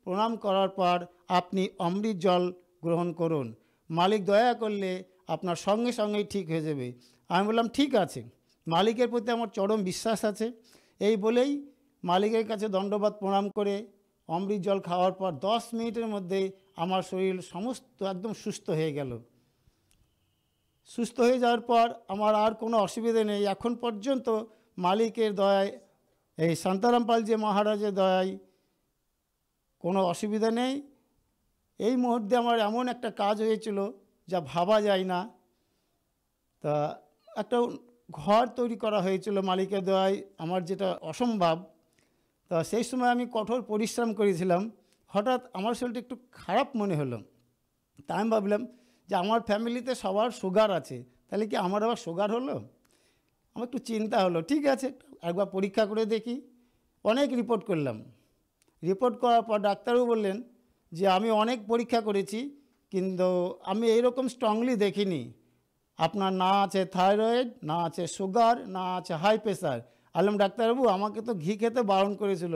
প্রণাম করার পর আপনি অমৃত জল গ্রহণ করুন। মালিক দয়া করলে আপনার সঙ্গে সঙ্গেই ঠিক হয়ে যাবে। আমি বললাম ঠিক আছে, মালিকের প্রতি আমার চরম বিশ্বাস আছে। এই বলেই মালিকের কাছে দণ্ডবাদ প্রণাম করে অমৃত জল খাওয়ার পর 10 মিনিটের মধ্যে আমার শরীর সমস্ত একদম সুস্থ হয়ে গেল। সুস্থ হয়ে যাওয়ার পর আমার আর কোনো অসুবিধা নেই। এখন পর্যন্ত মালিকের দয়ায়, এই শান্তারামপালজি মহারাজের দয়ায় কোনো অসুবিধা নেই। এই মুহূর্তে আমার এমন একটা কাজ হয়েছিল যা ভাবা যায় না। তা একটা ঘর তৈরি করা হয়েছিল মালিকের দয়ায়, আমার যেটা অসম্ভব। তা সেই সময় আমি কঠোর পরিশ্রম করেছিলাম হঠাৎ আমার শরীরটা একটু খারাপ মনে হলো। তা আমি ভাবলাম যে আমার ফ্যামিলিতে সবার সুগার আছে, তাহলে কি আমার আবার সুগার হলো? আমার একটু চিন্তা হলো, ঠিক আছে একবার পরীক্ষা করে দেখি। অনেক রিপোর্ট করলাম। রিপোর্ট করার পর ডাক্তারও বললেন যে আমি অনেক পরীক্ষা করেছি, কিন্তু আমি এইরকম স্ট্রংলি দেখিনি। আপনার না আছে থাইরয়েড, না আছে সুগার, না আছে হাই প্রেশার। আলম ডাক্তারবাবু আমাকে তো ঘি খেতে বারণ করেছিল।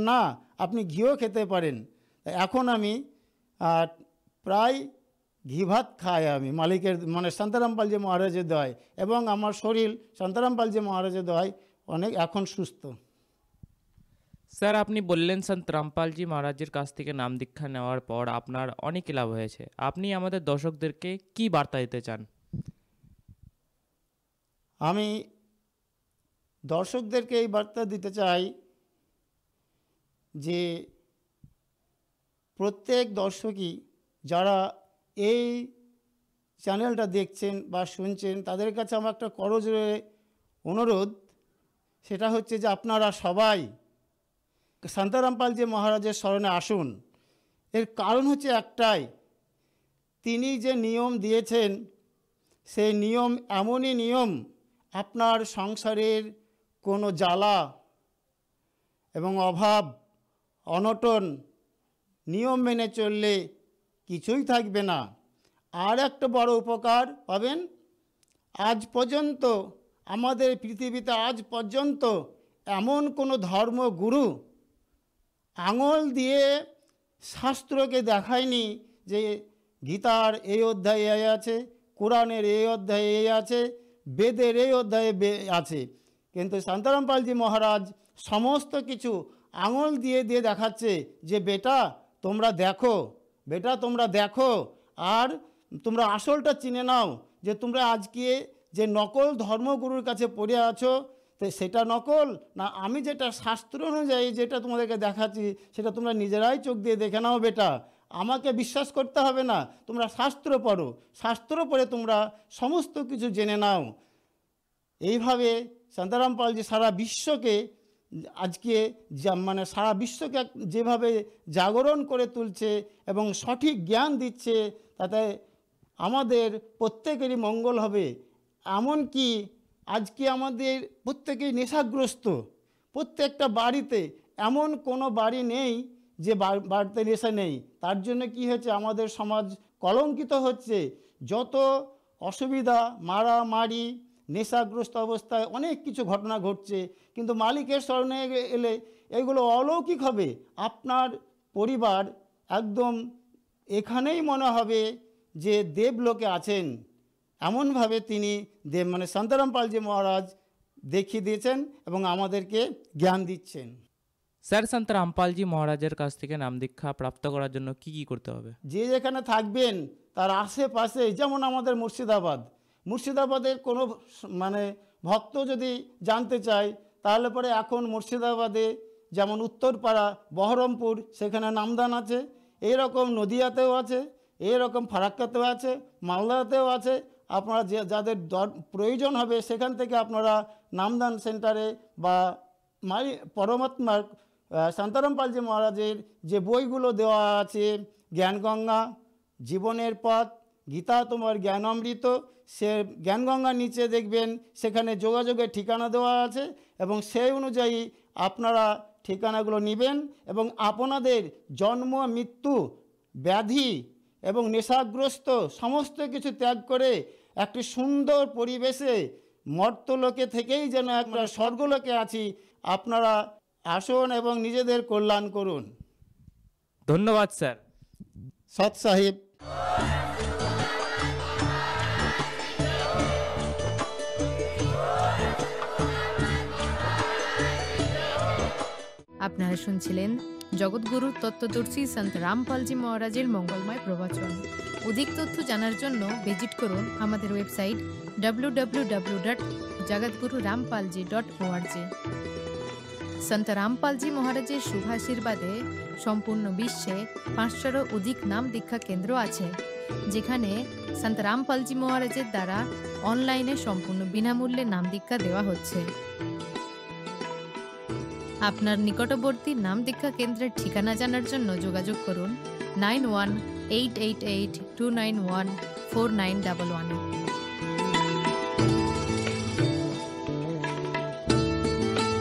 না, আপনি ঘিও খেতে পারেন। এখন আমি প্রায় ঘি ভাত খাই আমি মালিকের মানে শান্তারাম পালজি মহারাজের দয়, এবং আমার শরীর শান্তারাম পালজি মহারাজের দয় অনেক এখন সুস্থ। স্যার আপনি বললেন সন্ত রামপালজি মহারাজের কাছ থেকে নাম দীক্ষা নেওয়ার পর আপনার অনেক লাভ হয়েছে। আপনি আমাদের দর্শকদেরকে কি বার্তা দিতে চান? আমি দর্শকদেরকে এই বার্তা দিতে চাই যে প্রত্যেক দর্শকই যারা এই চ্যানেলটা দেখছেন বা শুনছেন, তাদের কাছে আমার একটা করজোড়ে অনুরোধ, সেটা হচ্ছে যে আপনারা সবাই শান্তারাম পালজি মহারাজের শরণে আসুন। এর কারণ হচ্ছে একটাই, তিনি যে নিয়ম দিয়েছেন সেই নিয়ম এমনই নিয়ম, আপনার সংসারের কোনো জ্বালা এবং অভাব অনটন নিয়ম মেনে চললে কিছুই থাকবে না। আর একটা বড় উপকার পাবেন, আজ পর্যন্ত আমাদের পৃথিবীতে আজ পর্যন্ত এমন কোনো ধর্মগুরু আঙুল দিয়ে শাস্ত্রকে দেখায়নি যে গীতার এই অধ্যায়ে এই আছে, কোরআনের এই অধ্যায়ে এই আছে, বেদের এই অধ্যায়ে আছে, কিন্তু শান্তারাম পালজি মহারাজ সমস্ত কিছু আঙুল দিয়ে দিয়ে দেখাচ্ছে যে বেটা তোমরা দেখো, বেটা তোমরা দেখো, আর তোমরা আসলটা চিনে নাও, যে তোমরা আজকে যে নকল ধর্মগুরুর কাছে পড়ে আছো তো সেটা নকল না, আমি যেটা শাস্ত্র অনুযায়ী যেটা তোমাদেরকে দেখাচ্ছি সেটা তোমরা নিজেরাই চোখ দিয়ে দেখে নাও বেটা। আমাকে বিশ্বাস করতে হবে না, তোমরা শাস্ত্র পড়ো, শাস্ত্র পড়ে তোমরা সমস্ত কিছু জেনে নাও। এইভাবে শান্তারাম পালজি সারা বিশ্বকে আজকে মানে সারা বিশ্বকে যেভাবে জাগরণ করে তুলছে এবং সঠিক জ্ঞান দিচ্ছে, তাতে আমাদের প্রত্যেকেরই মঙ্গল হবে। এমনকি আজকে আমাদের প্রত্যেকেই নেশাগ্রস্ত, প্রত্যেকটা বাড়িতে এমন কোনো বাড়ি নেই যে বাড়িতে নেশা নেই। তার জন্য কি হচ্ছে, আমাদের সমাজ কলঙ্কিত হচ্ছে। যত অসুবিধা, মারামারি, নেশাগ্রস্ত অবস্থায় অনেক কিছু ঘটনা ঘটছে, কিন্তু মালিকের শরণে এলে এগুলো অলৌকিক হবে। আপনার পরিবার একদম এখানেই মনে হবে যে দেবলোকে আছেন, এমনভাবে তিনি দেব মানে শান্তারাম পালজি মহারাজ দেখিয়ে দিয়েছেন এবং আমাদেরকে জ্ঞান দিচ্ছেন। স্যার সন্ত রামপালজি মহারাজের কাছ থেকে নাম দীক্ষা প্রাপ্ত করার জন্য কি কি করতে হবে? যে যেখানে থাকবেন তার আশেপাশে, যেমন আমাদের মুর্শিদাবাদের কোনো মানে ভক্ত যদি জানতে চায় তাহলে পরে এখন মুর্শিদাবাদে যেমন উত্তরপাড়া, বহরমপুর সেখানে নামদান আছে, এইরকম নদিয়াতেও আছে, এইরকম ফারাক্কাতেও আছে, মালদাতেও আছে। আপনারা যাদের প্রয়োজন হবে সেখান থেকে আপনারা নামদান সেন্টারে বা পরমাত্মার শান্তারাম পালজি মহারাজের যে বইগুলো দেওয়া আছে, জ্ঞানগঙ্গা, জীবনের পথ, গীতা তোমার জ্ঞানামৃত, সে জ্ঞানগঙ্গার নিচে দেখবেন সেখানে যোগাযোগের ঠিকানা দেওয়া আছে, এবং সেই অনুযায়ী আপনারা ঠিকানাগুলো নেবেন এবং আপনাদের জন্ম, মৃত্যু, ব্যাধি এবং নেশাগ্রস্ত সমস্ত কিছু ত্যাগ করে একটি সুন্দর পরিবেশে মর্তলোকে থেকেই যেন একটা স্বর্গলোকে আছি, আপনারা আসুন এবং নিজেদের কল্যাণ করুন। ধন্যবাদ স্যার। সৎ সাহেব। আপনারা শুনছিলেন জগৎগুরু তত্ত্বদর্শী সন্ত রামপালজি মহারাজের মঙ্গলময় প্রবচন। অধিক তথ্য জানার জন্য ভিজিট করুন আমাদের ওয়েবসাইট www.jagatgururampalji.org। সন্ত রামপালজি মহারাজের শুভাশীর্বাদে সম্পূর্ণ বিশ্বে 500-এরও অধিক নাম দীক্ষা কেন্দ্র আছে, যেখানে সন্ত রামপালজি মহারাজের দ্বারা অনলাইনে সম্পূর্ণ বিনামূল্যে নাম দীক্ষা দেওয়া হচ্ছে। আপনার নিকটবর্তী নাম দীক্ষা কেন্দ্রের ঠিকানা জানার জন্য যোগাযোগ করুন 918882914911